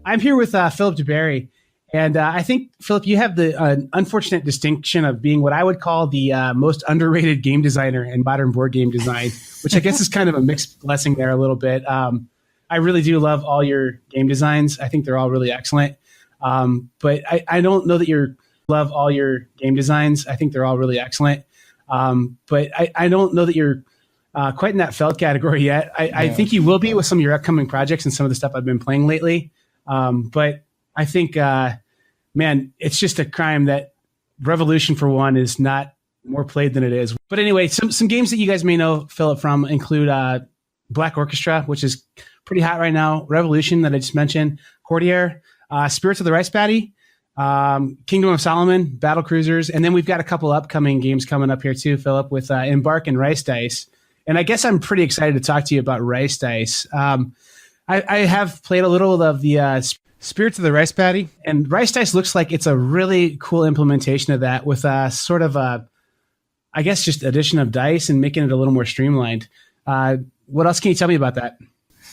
I'm here with Philip duBarry, and I think, Philip, you have the unfortunate distinction of being what I would call the most underrated game designer in modern board game design, which I guess is kind of a mixed blessing there a little bit. I really do love all your game designs. I think they're all really excellent. But I don't know that you love all your game designs. I think they're all really excellent. But I don't know that you're quite in that felt category yet. I think you will be with some of your upcoming projects and some of the stuff I've been playing lately. But I think, man, it's just a crime that Revolution, for one, is not more played than it is. But anyway, some games that you guys may know Philip from include Black Orchestra, which is pretty hot right now, Revolution that I just mentioned, Courtier, Spirits of the Rice Paddy, Kingdom of Solomon, Battle Cruisers, and then we've got a couple upcoming games coming up here too, Philip, with Embark and Rice Dice. And I guess I'm pretty excited to talk to you about Rice Dice. I have played a little of the Spirits of the Rice Paddy, and Rice Dice looks like it's a really cool implementation of that with sort of a, I guess, just addition of dice and making it a little more streamlined. What else can you tell me about that?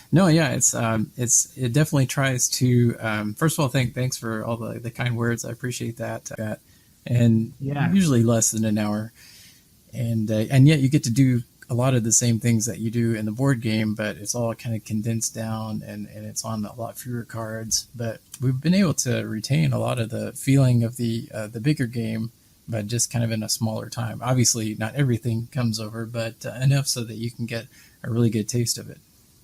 No, yeah, it definitely tries to. First of all, thanks for all the kind words. I appreciate that. and Yeah. usually less than an hour. And yet you get to do a lot of the same things that you do in the board game, but it's all kind of condensed down, and it's on a lot fewer cards. But we've been able to retain a lot of the feeling of the bigger game, but just kind of in a smaller time. Obviously, not everything comes over, but enough so that you can get a really good taste of it.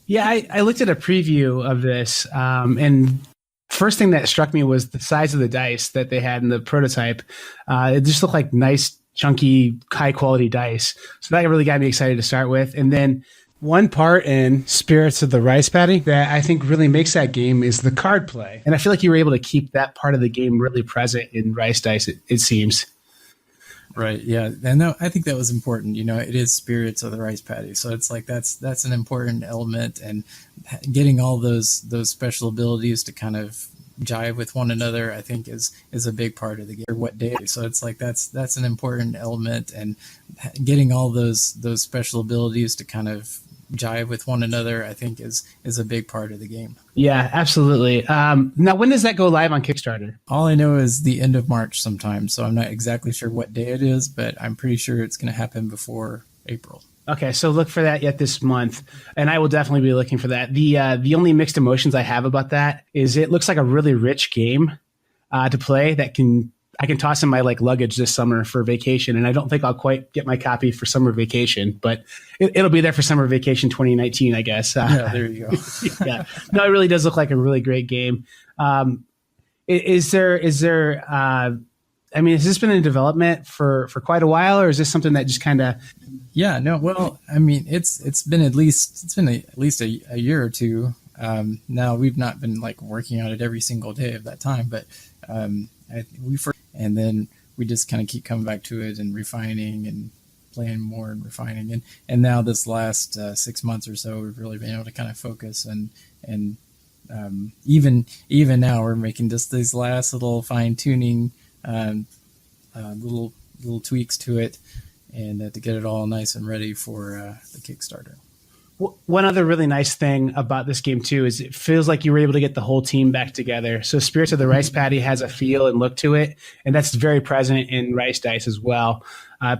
Yeah, I looked at a preview of this, and first thing that struck me was the size of the dice that they had in the prototype. It just looked like nice, chunky, high quality dice. So that really got me excited to start with. And then one part in Spirits of the Rice Paddy that I think really makes that game is the card play. And I feel like you were able to keep that part of the game really present in Rice Dice, it seems. Right. Yeah. And I think that was important. It is Spirits of the Rice Paddy. So it's like that's an important element, and getting all those special abilities to kind of jive with one another, I think is a big part of the game. What day? So it's like that's an important element, and getting all those special abilities to kind of jive with one another, I think is a big part of the game. Yeah, absolutely. Now, when does that go live on Kickstarter? All I know is the end of March sometime, so I'm not exactly sure what day it is, but I'm pretty sure it's going to happen before April. Okay, so look for that yet this month, and I will definitely be looking for that. The only mixed emotions I have about that is it looks like a really rich game to play that I can toss in my luggage this summer for vacation, and I don't think I'll quite get my copy for summer vacation, but it'll be there for summer vacation 2019, I guess. Yeah, there you go. Yeah, no, it really does look like a really great game. Is there? I mean, has this been in development for quite a while, or is this something that just kind of? Yeah, no. Well, I mean, it's been at least a year or two. Now we've not been working on it every single day of that time, but and then we just kind of keep coming back to it and refining and playing more and refining, and now this last 6 months or so, we've really been able to kind of focus and even now we're making just these last little fine tuning. Little tweaks to it, and to get it all nice and ready for the Kickstarter. One other really nice thing about this game too is it feels like you were able to get the whole team back together. So Spirits of the Rice Paddy has a feel and look to it, and that's very present in Rice Dice as well.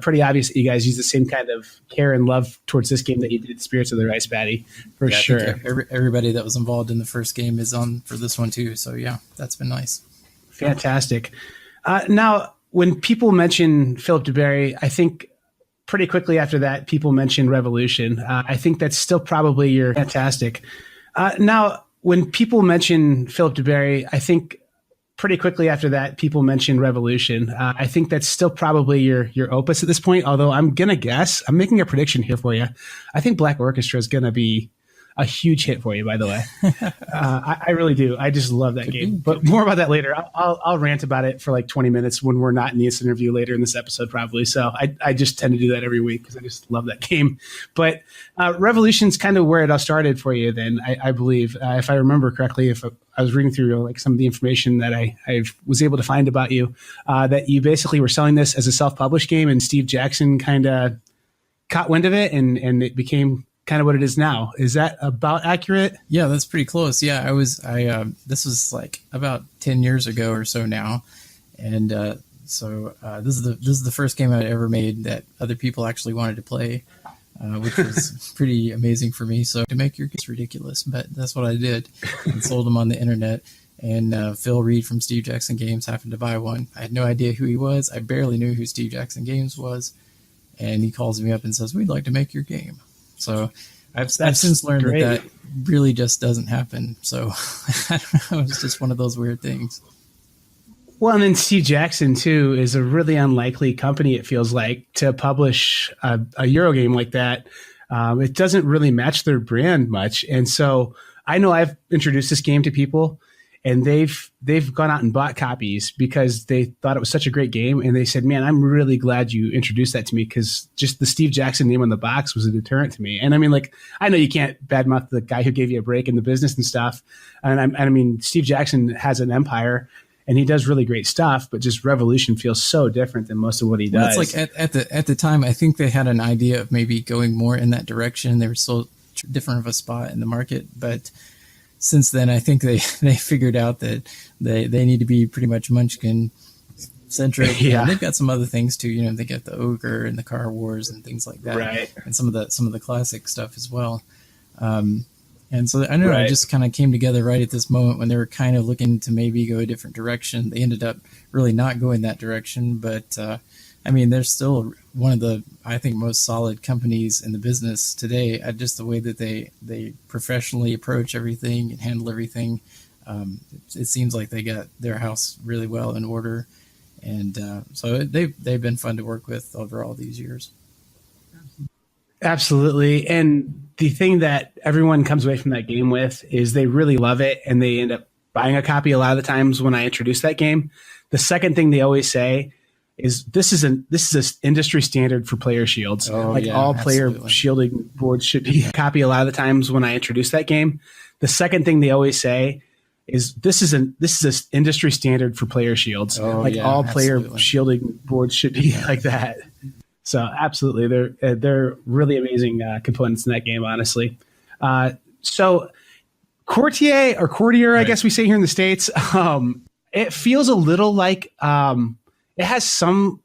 Pretty obvious that you guys use the same kind of care and love towards this game that you did Spirits of the Rice Paddy, for sure. I think everybody that was involved in the first game is on for this one too. So yeah, that's been nice. Fantastic. Now, when people mention Philip duBarry, I think pretty quickly after that, people mention Revolution. I think that's still probably your fantastic. Now, when people mention Philip duBarry, I think pretty quickly after that, people mention Revolution. I think that's still probably your opus at this point, although I'm making a prediction here for you. I think Black Orchestra is going to be a huge hit for you, by the way. I really do. I just love that game. But more about that later. I'll rant about it for 20 minutes when we're not in this interview later in this episode, probably. So I just tend to do that every week because I just love that game. But Revolution's kind of where it all started for you then, I believe. If I remember correctly, if I was reading through some of the information that I was able to find about you, that you basically were selling this as a self-published game, and Steve Jackson kind of caught wind of it, and it became kind of what it is now. Is that about accurate? Yeah, that's pretty close. Yeah, this was about 10 years ago or so now. And so this is the first game I ever made that other people actually wanted to play, which was pretty amazing for me. So to make your games ridiculous, but that's what I did, and sold them on the internet. And Phil Reed from Steve Jackson Games happened to buy one. I had no idea who he was. I barely knew who Steve Jackson Games was. And he calls me up and says, "We'd like to make your game." So I've since learned that really just doesn't happen. So I don't know, it's just one of those weird things. Well, and then Steve Jackson, too, is a really unlikely company, it feels like, to publish a Euro game like that. It doesn't really match their brand much. And so I know I've introduced this game to people, and they've gone out and bought copies because they thought it was such a great game. And they said, "Man, I'm really glad you introduced that to me," because just the Steve Jackson name on the box was a deterrent to me. And I mean, I know you can't badmouth the guy who gave you a break in the business and stuff. And I mean, Steve Jackson has an empire and he does really great stuff, but just Revolution feels so different than most of what he does. Well, it's at the time, I think they had an idea of maybe going more in that direction. They were so different of a spot in the market, but since then, I think they figured out that they need to be pretty much Munchkin centric. Yeah. And they've got some other things too. You know, they got the ogre and the car wars and things like that, Right. and some of the classic stuff as well. And so I know Right. it just kind of came together right at this moment when they were kind of looking to maybe go a different direction. They ended up really not going that direction, but I mean, they're still one of the, I think, most solid companies in the business today. Just the way that they professionally approach everything and handle everything. It seems like they got their house really well in order, and so they've been fun to work with over all these years. Absolutely. And the thing that everyone comes away from that game with is they really love it, and they end up buying a copy a lot of the times when I introduce that game. The second thing they always say is this is an industry standard for player shields. All player absolutely. shielding boards should be a copy a lot of the times when I introduce that game. The second thing they always say is this is an industry standard for player shields. All player absolutely. shielding boards should be like that. So absolutely, they're really amazing components in that game, honestly. So Courtier, Right. I guess we say here in the States, it feels a little like it has some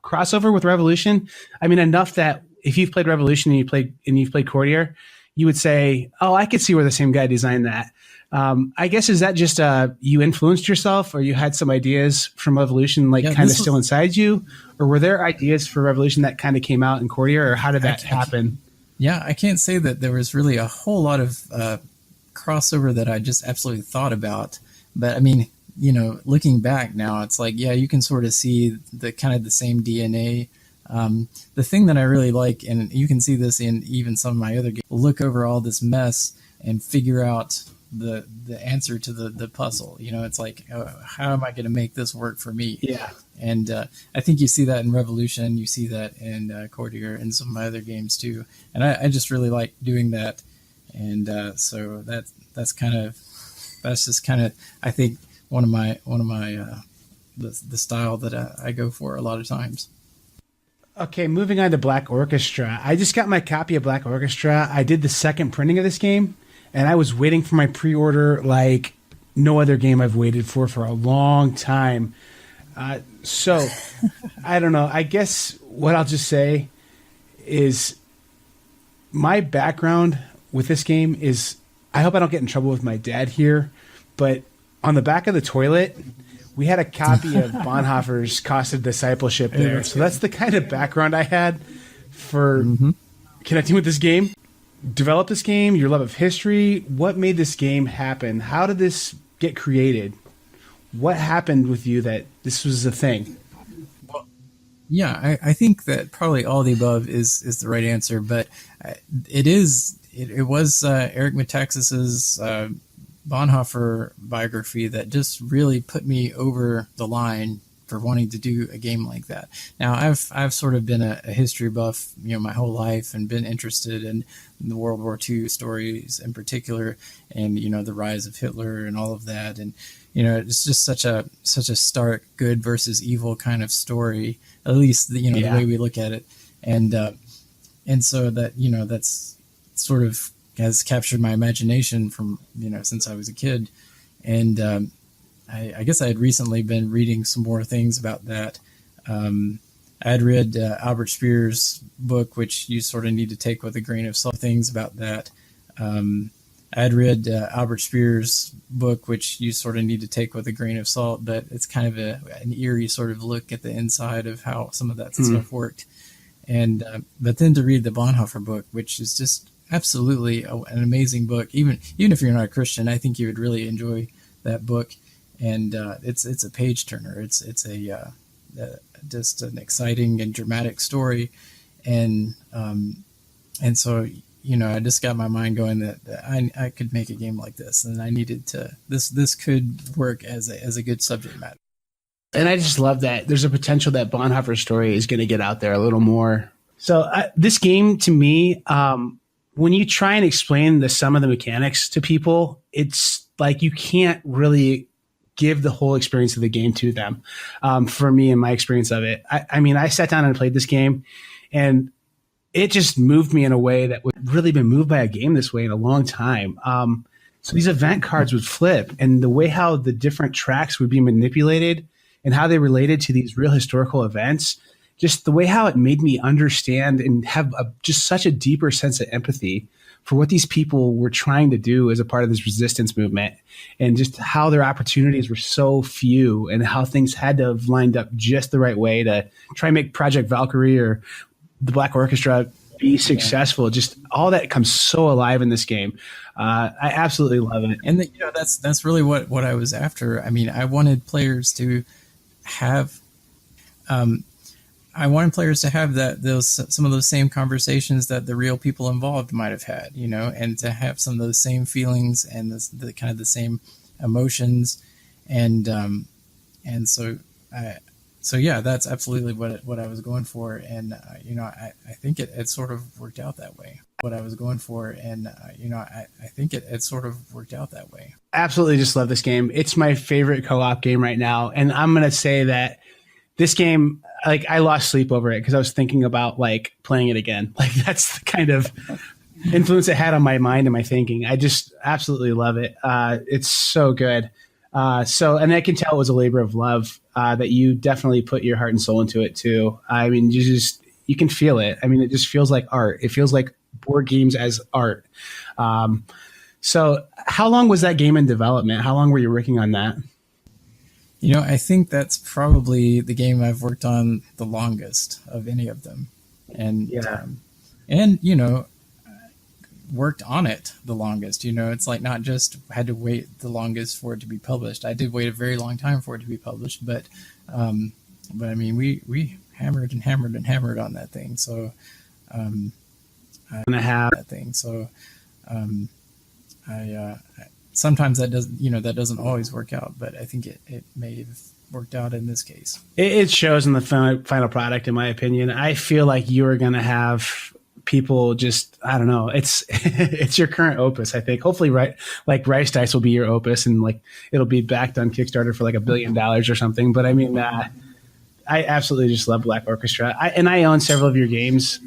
crossover with Revolution. I mean, enough that if you've played Revolution and you've played Courtier, you would say, "Oh, I could see where the same guy designed that." I guess, is that just you influenced yourself, or you had some ideas from Revolution kind of still inside you, or were there ideas for Revolution that kind of came out in Courtier, or how did that happen? Yeah, I can't say that there was really a whole lot of crossover that I just absolutely thought about. But I mean, you know, looking back now, it's like, yeah, you can sort of see the kind of the same DNA. The thing that I really like, and you can see this in even some of my other games, look over all this mess and figure out the answer to the puzzle. You know, it's like, how am I going to make this work for me? Yeah. And I think you see that in Revolution, you see that in Courtier and some of my other games too. And I just really like doing that. And so that's just kind of, I think, one of my the style that I go for a lot of times. Okay, moving on to Black Orchestra. I just got my copy of Black Orchestra. I did the second printing of this game, and I was waiting for my pre-order like no other game I've waited for a long time. So, I don't know. I guess what I'll just say is my background with this game is, I hope I don't get in trouble with my dad here, but on the back of the toilet, we had a copy of Bonhoeffer's Cost of Discipleship there. So that's the kind of background I had for connecting with this game. Develop this game, your love of history. What made this game happen? How did this get created? What happened with you that this was a thing? Yeah, I think that probably all the above is the right answer, but it was Eric Metaxas's Bonhoeffer biography that just really put me over the line for wanting to do a game like that. Now, I've sort of been a history buff, you know, my whole life, and been interested in the World War II stories in particular, and you know, the rise of Hitler and all of that, and you know, it's just such a stark good versus evil kind of story, at least the way we look at it, and so that, you know, that's sort of has captured my imagination from, you know, since I was a kid. And I guess I had recently been reading some more things about that. I had read Albert Speer's book, which you sort of need to take with a grain of salt, things about that. I had read Albert Speer's book, which you sort of need to take with a grain of salt, but it's kind of an eerie sort of look at the inside of how some of that stuff worked. And but then to read the Bonhoeffer book, which is just absolutely an amazing book. Even if you're not a Christian, I think you would really enjoy that book. And it's a page turner. It's just an exciting and dramatic story, and so, you know, I just got my mind going that I could make a game like this, and I needed to. This could work as a good subject matter. And I just love that there's a potential that Bonhoeffer's story is going to get out there a little more. So this game, to me, when you try and explain some of the mechanics to people, it's like you can't really give the whole experience of the game to them. For me and my experience of it, I mean, I sat down and played this game, and it just moved me in a way that would really been moved by a game this way in a long time. So these event cards would flip, and the way how the different tracks would be manipulated and how they related to these real historical events, just the way how it made me understand and have just such a deeper sense of empathy for what these people were trying to do as a part of this resistance movement, and just how their opportunities were so few and how things had to have lined up just the right way to try and make Project Valkyrie or the Black Orchestra be successful. Just all that comes so alive in this game. I absolutely love it. And that's really what I was after. I mean, I wanted players to have some of those same conversations that the real people involved might have had, and to have some of those same feelings and the kind of the same emotions, and so yeah, that's absolutely what I was going for, and I think it sort of worked out that way. What I was going for, and I think it sort of worked out that way. Absolutely, just love this game. It's my favorite co-op game right now, and I'm gonna say that this game, like, I lost sleep over it because I was thinking about like playing it again. Like, that's the kind of influence it had on my mind and my thinking. I just absolutely love it. It's so good. And I can tell it was a labor of love, that you definitely put your heart and soul into it too. I mean, you can feel it. I mean, it just feels like art. It feels like board games as art. So how long was that game in development? How long were you working on that? I think that's probably the game I've worked on the longest of any of them. And, worked on it the longest. It's like not just had to wait the longest for it to be published. I did wait a very long time for it to be published, but I mean, we hammered and hammered and hammered on that thing. So, sometimes that doesn't always work out, but I think it may have worked out in this case. It shows in the final product, in my opinion. I feel like you are going to have people just, I don't know, it's it's your current opus, I think. Hopefully, like Rice Dice will be your opus, and like it'll be backed on Kickstarter for like $1 billion or something. But I mean, I absolutely just love Black Orchestra. I own several of your games,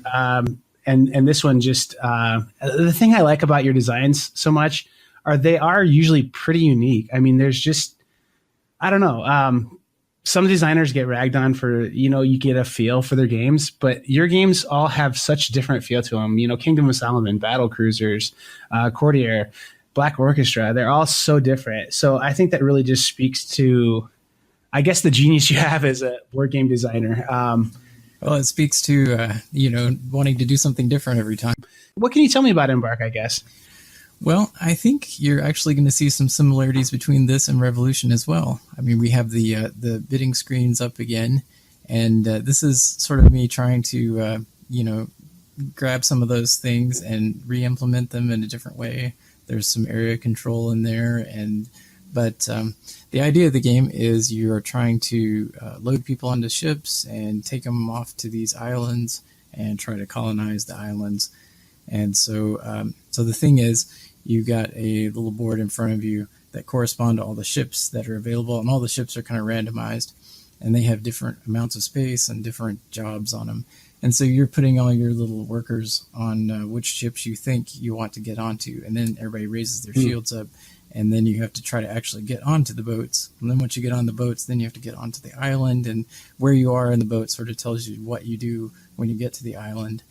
and this one just the thing I like about your designs so much are they are usually pretty unique. I mean, there's just, I don't know. Some designers get ragged on for, you get a feel for their games, but your games all have such different feel to them. Kingdom of Solomon, Battle Cruisers, Courtier, Black Orchestra, they're all so different. So I think that really just speaks to, I guess, the genius you have as a board game designer. Well, it speaks to, wanting to do something different every time. What can you tell me about Embark, I guess? Well, I think you're actually going to see some similarities between this and Revolution as well. I mean, we have the bidding screens up again, and this is sort of me trying to, grab some of those things and re-implement them in a different way. There's some area control in there, but the idea of the game is you are trying to load people onto ships and take them off to these islands and try to colonize the islands. And so the thing is, you got a little board in front of you that correspond to all the ships that are available, and all the ships are kind of randomized, and they have different amounts of space and different jobs on them. And so you're putting all your little workers on which ships you think you want to get onto, and then everybody raises their shields up, and then you have to try to actually get onto the boats. And then once you get on the boats, then you have to get onto the island, and where you are in the boat sort of tells you what you do when you get to the island.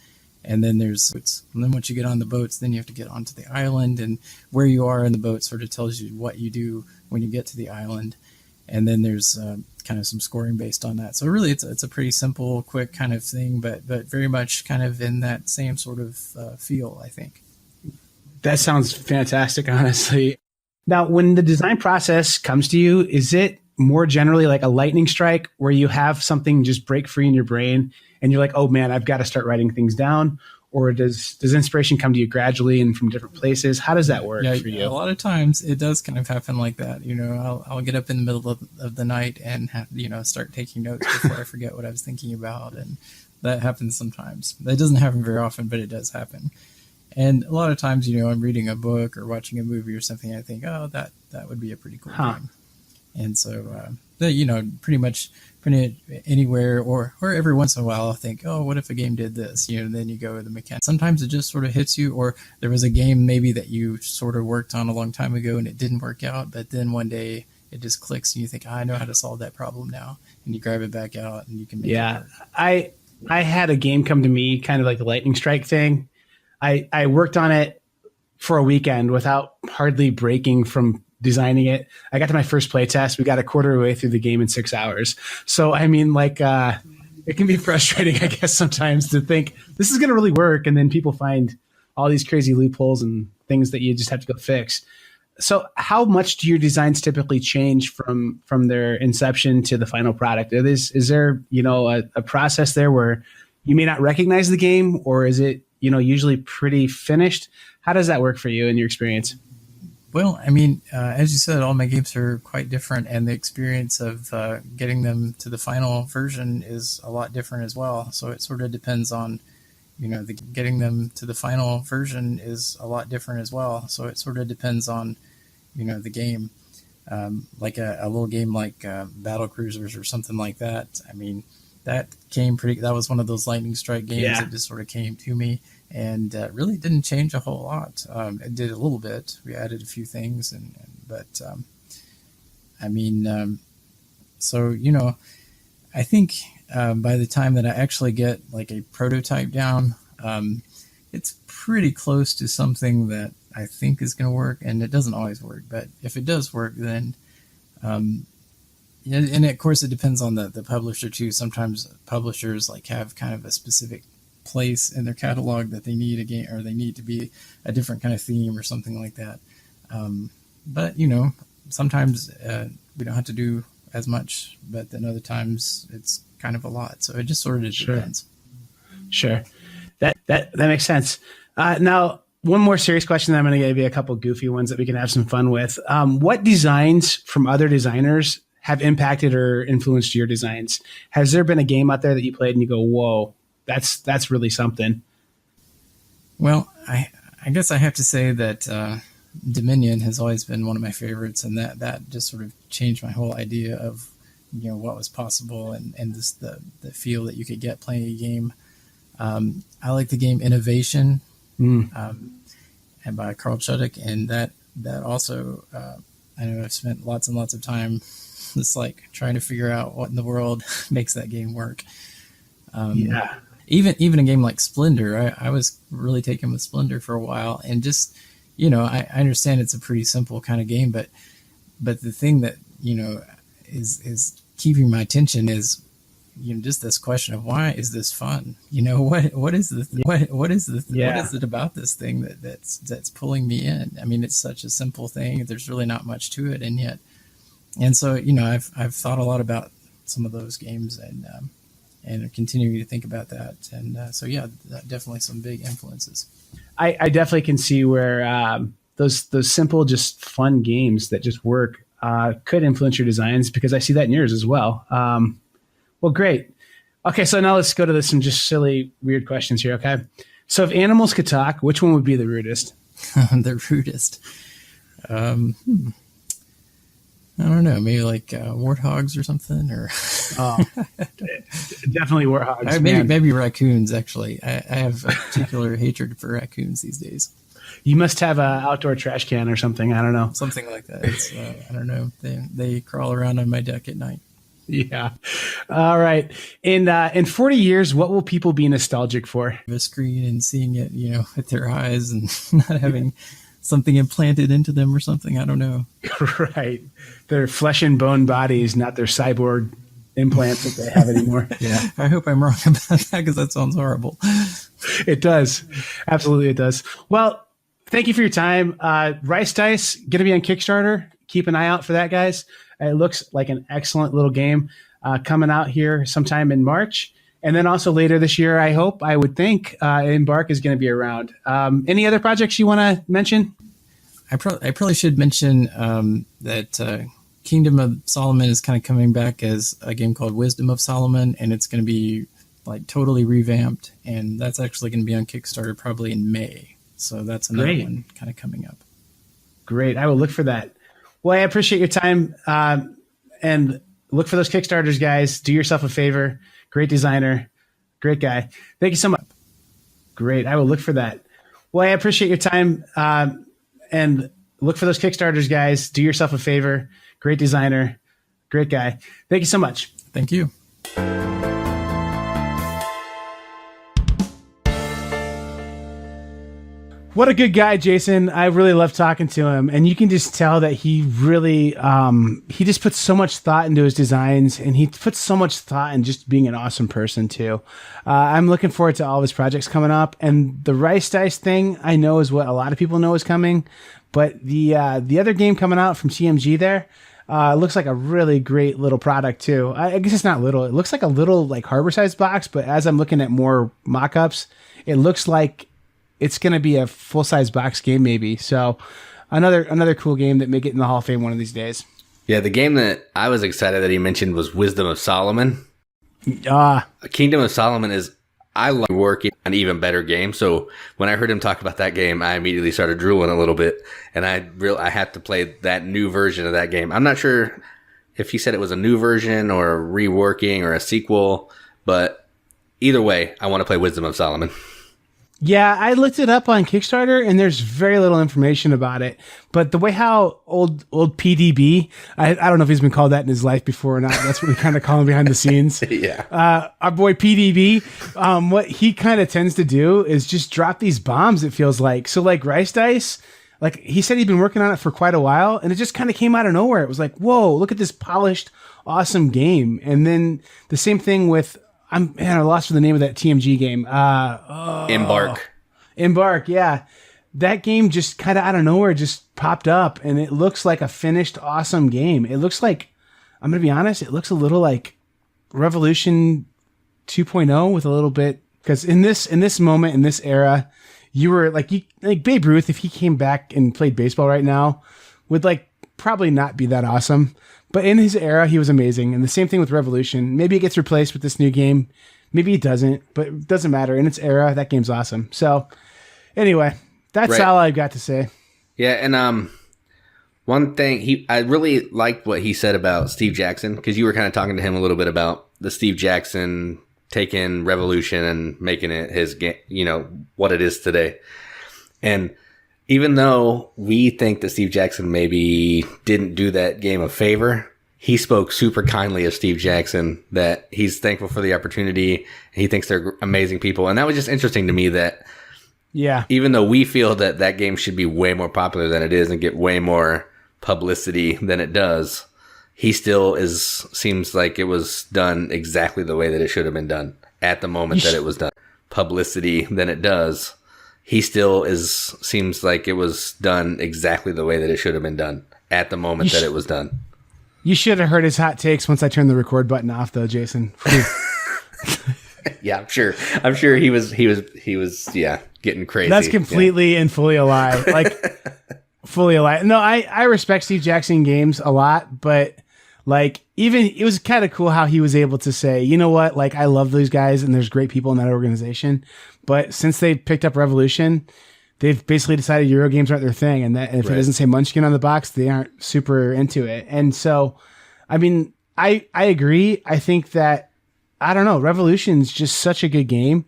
And then once you get on the boats, then you have to get onto the island, and where you are in the boat sort of tells you what you do when you get to the island. And then there's kind of some scoring based on that. So really, it's a pretty simple, quick kind of thing, but very much kind of in that same sort of feel, I think. That sounds fantastic, honestly. Now, when the design process comes to you, is it more generally like a lightning strike where you have something just break free in your brain and you're like, oh man, I've got to start writing things down? Or does inspiration come to you gradually and from different places? How does that work for you? A lot of times it does kind of happen like that. I'll get up in the middle of the night and have, start taking notes before I forget what I was thinking about. And that happens sometimes. That doesn't happen very often, but it does happen. And a lot of times, I'm reading a book or watching a movie or something. I think, oh, that would be a pretty cool game. And so, pretty much print it anywhere, or every once in a while I'll think, oh, what if a game did this? And then you go with the mechanics. Sometimes it just sort of hits you, or there was a game maybe that you sort of worked on a long time ago and it didn't work out, but then one day it just clicks and you think, I know how to solve that problem now, and you grab it back out and you can make it Yeah. work. I had a game come to me, kind of like the lightning strike thing. I worked on it for a weekend without hardly breaking from designing it. I got to my first play test. We got a quarter of the way through the game in 6 hours. So, I mean, like, it can be frustrating, I guess, sometimes to think this is going to really work. And then people find all these crazy loopholes and things that you just have to go fix. So how much do your designs typically change from their inception to the final product? Is there, a process there where you may not recognize the game, or is it, usually pretty finished? How does that work for you in your experience? Well, I mean, as you said, all my games are quite different, and the experience of getting them to the final version is a lot different as well. So it sort of depends on, getting them to the final version is a lot different as well. So it sort of depends on, the game. Like a little game like Battle Cruisers or something like that. I mean, that was one of those lightning strike games that just sort of came to me. And really didn't change a whole lot. It did a little bit. We added a few things, but I mean, so I think by the time that I actually get like a prototype down, it's pretty close to something that I think is going to work. And it doesn't always work, but if it does work, then and of course it depends on the publisher too. Sometimes publishers like have kind of a specific place in their catalog that they need a game, or they need to be a different kind of theme or something like that. But sometimes we don't have to do as much, but then other times it's kind of a lot. So it just sort of depends. Sure. That makes sense. Now, one more serious question, then I'm going to give you a couple goofy ones that we can have some fun with. What designs from other designers have impacted or influenced your designs? Has there been a game out there that you played and you go, whoa, that's really something? Well, I guess I have to say that Dominion has always been one of my favorites, and that just sort of changed my whole idea of what was possible and just the feel that you could get playing a game. I like the game Innovation, and by Carl Chuddik, and that also I know I've spent lots and lots of time just like trying to figure out what in the world makes that game work. Even a game like Splendor, I was really taken with Splendor for a while, and just I understand it's a pretty simple kind of game, but the thing that is keeping my attention is just this question of, why is this fun? What is it about this thing that's pulling me in? I mean, it's such a simple thing. There's really not much to it, and so I've thought a lot about some of those games, and continuing to think about that. And so, definitely some big influences. I definitely can see where those simple, just fun games that just work could influence your designs, because I see that in yours as well. Well, great. Okay, so now let's go to some just silly, weird questions here, okay? So if animals could talk, which one would be the rudest? The rudest? I don't know, maybe like warthogs or something, or definitely warthogs. Maybe raccoons. Actually, I have a particular hatred for raccoons these days. You must have an outdoor trash can or something. I don't know. Something like that. It's, I don't know. They crawl around on my deck at night. Yeah. All right. In 40 years, what will people be nostalgic for? The screen and seeing it, with their eyes, and not having something implanted into them or something. I don't know. Right. Their flesh and bone bodies, not their cyborg implants that they have anymore. Yeah. I hope I'm wrong about that, because that sounds horrible. It does. Absolutely, it does. Well, thank you for your time. Rice Dice, going to be on Kickstarter. Keep an eye out for that, guys. It looks like an excellent little game coming out here sometime in March. And then also later this year, I would think, Embark is going to be around. Any other projects you want to mention? I probably should mention that Kingdom of Solomon is kind of coming back as a game called Wisdom of Solomon, and it's going to be like totally revamped, and that's actually going to be on Kickstarter probably in May. So that's another one kind of coming up. Great. I will look for that. Well, I appreciate your time, and look for those Kickstarters, guys. Do yourself a favor. Great designer. Great guy. Thank you so much. Great. I will look for that. Well, I appreciate your time, and look for those Kickstarters, guys. Do yourself a favor. great designer, great guy. Thank you so much. Thank you. What a good guy, Jason. I really love talking to him. And you can just tell that he really, he just puts so much thought into his designs, and he puts so much thought in just being an awesome person too. I'm looking forward to all of his projects coming up. And the Rice Dice thing I know is what a lot of people know is coming. But the other game coming out from TMG there, looks like a really great little product too. I guess it's not little. It looks like a little like harbor-sized box, but as I'm looking at more mock-ups, it looks like it's going to be a full-size box game maybe. So another cool game that may get in the Hall of Fame one of these days. Yeah, the game that I was excited that he mentioned was Wisdom of Solomon. Kingdom of Solomon is, I love working an even better game. So when I heard him talk about that game, I immediately started drooling a little bit. And I had to play that new version of that game. I'm not sure if he said it was a new version or a reworking or a sequel, but either way, I want to play Wisdom of Solomon. Yeah, I looked it up on Kickstarter, and there's very little information about it. But the way how old PdB, I don't know if he's been called that in his life before or not. That's what we kind of call him behind the scenes. Yeah. Our boy PdB, what he kind of tends to do is just drop these bombs, it feels like. So like Rice Dice, like he said he'd been working on it for quite a while, and it just kind of came out of nowhere. It was like, whoa, look at this polished, awesome game. And then the same thing with, I lost for the name of that TMG game. Embark, yeah. That game just kind of out of nowhere just popped up, and it looks like a finished, awesome game. It looks like, I'm going to be honest, it looks a little like Revolution 2.0 with a little bit, because in this moment, in this era, you were like Babe Ruth, if he came back and played baseball right now, would like probably not be that awesome. But in his era, he was amazing. And the same thing with Revolution. Maybe it gets replaced with this new game. Maybe it doesn't, but it doesn't matter. In its era, that game's awesome. So anyway, that's all I've got to say. Yeah, and one thing, I really liked what he said about Steve Jackson, because you were kind of talking to him a little bit about the Steve Jackson taking Revolution and making it his game, what it is today. And even though we think that Steve Jackson maybe didn't do that game a favor, he spoke super kindly of Steve Jackson, that he's thankful for the opportunity. And he thinks they're amazing people. And that was just interesting to me that, yeah, even though we feel that that game should be way more popular than it is and get way more publicity than it does, he still seems like it was done exactly the way that it should have been done at the moment that it was done. Publicity than it does. He still seems like it was done exactly the way that it should have been done at the moment that it was done. You should have heard his hot takes once I turned the record button off, though, Jason. Yeah, I'm sure he was getting crazy. That's completely and fully a lie. Like fully a lie. No, I respect Steve Jackson games a lot, but like even it was kind of cool how he was able to say, you know what, like I love those guys and there's great people in that organization. But since they picked up Revolution, they've basically decided Euro games aren't their thing, and that if it doesn't say Munchkin on the box, they aren't super into it. And so, I mean, I agree. I think that, I don't know, Revolution's just such a good game,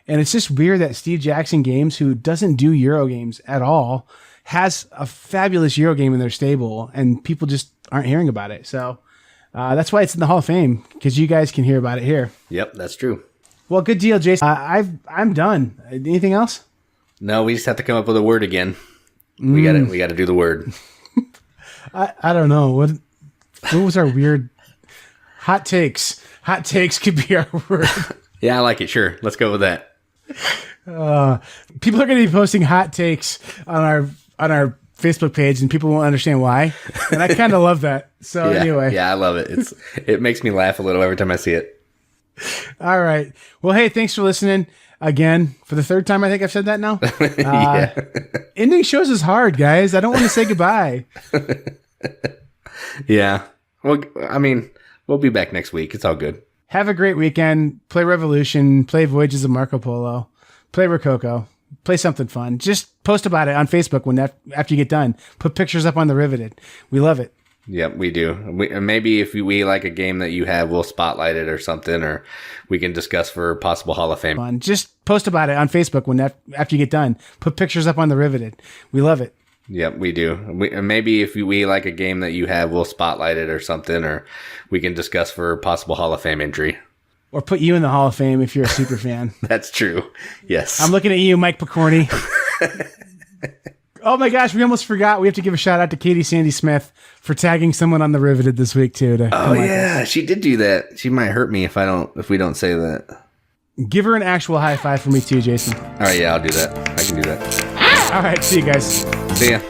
and it's just weird that Steve Jackson Games, who doesn't do Euro games at all, has a fabulous Euro game in their stable, and people just aren't hearing about it. So that's why it's in the Hall of Fame, because you guys can hear about it here. Yep, that's true. Well, good deal, Jason. I'm done. Anything else? No, we just have to come up with a word again. We got to do the word. I don't know. What was our weird hot takes? Hot takes could be our word. Yeah, I like it. Sure. Let's go with that. People are going to be posting hot takes on our Facebook page, and people won't understand why. And I kind of love that. So anyway. Yeah, I love it. It makes me laugh a little every time I see it. All right. Well, hey, thanks for listening again for the third time. I think I've said that now. Yeah. Ending shows is hard, guys. I don't want to say goodbye. Yeah. Well, I mean, we'll be back next week. It's all good. Have a great weekend. Play Revolution. Play Voyages of Marco Polo. Play Rococo. Play something fun. Just post about it on Facebook after you get done. Put pictures up on the Riveted. We love it. Yep, we do. Maybe if we like a game that you have, we'll spotlight it or something, or we can discuss for possible Hall of Fame. Fun. Just post about it on Facebook after you get done. Put pictures up on the Riveted. We love it. Yep, we do. Maybe if we like a game that you have, we'll spotlight it or something, or we can discuss for possible Hall of Fame entry. Or put you in the Hall of Fame if you're a super fan. That's true. Yes. I'm looking at you, Mike Picorni. Oh my gosh, we almost forgot. We have to give a shout out to Katie Sandy Smith for tagging someone on the Riveted this week too. Oh yeah, she did do that. She might hurt me if we don't say that. Give her an actual high five for me too, Jason. All right, yeah, I'll do that. I can do that. All right, see you guys. See ya.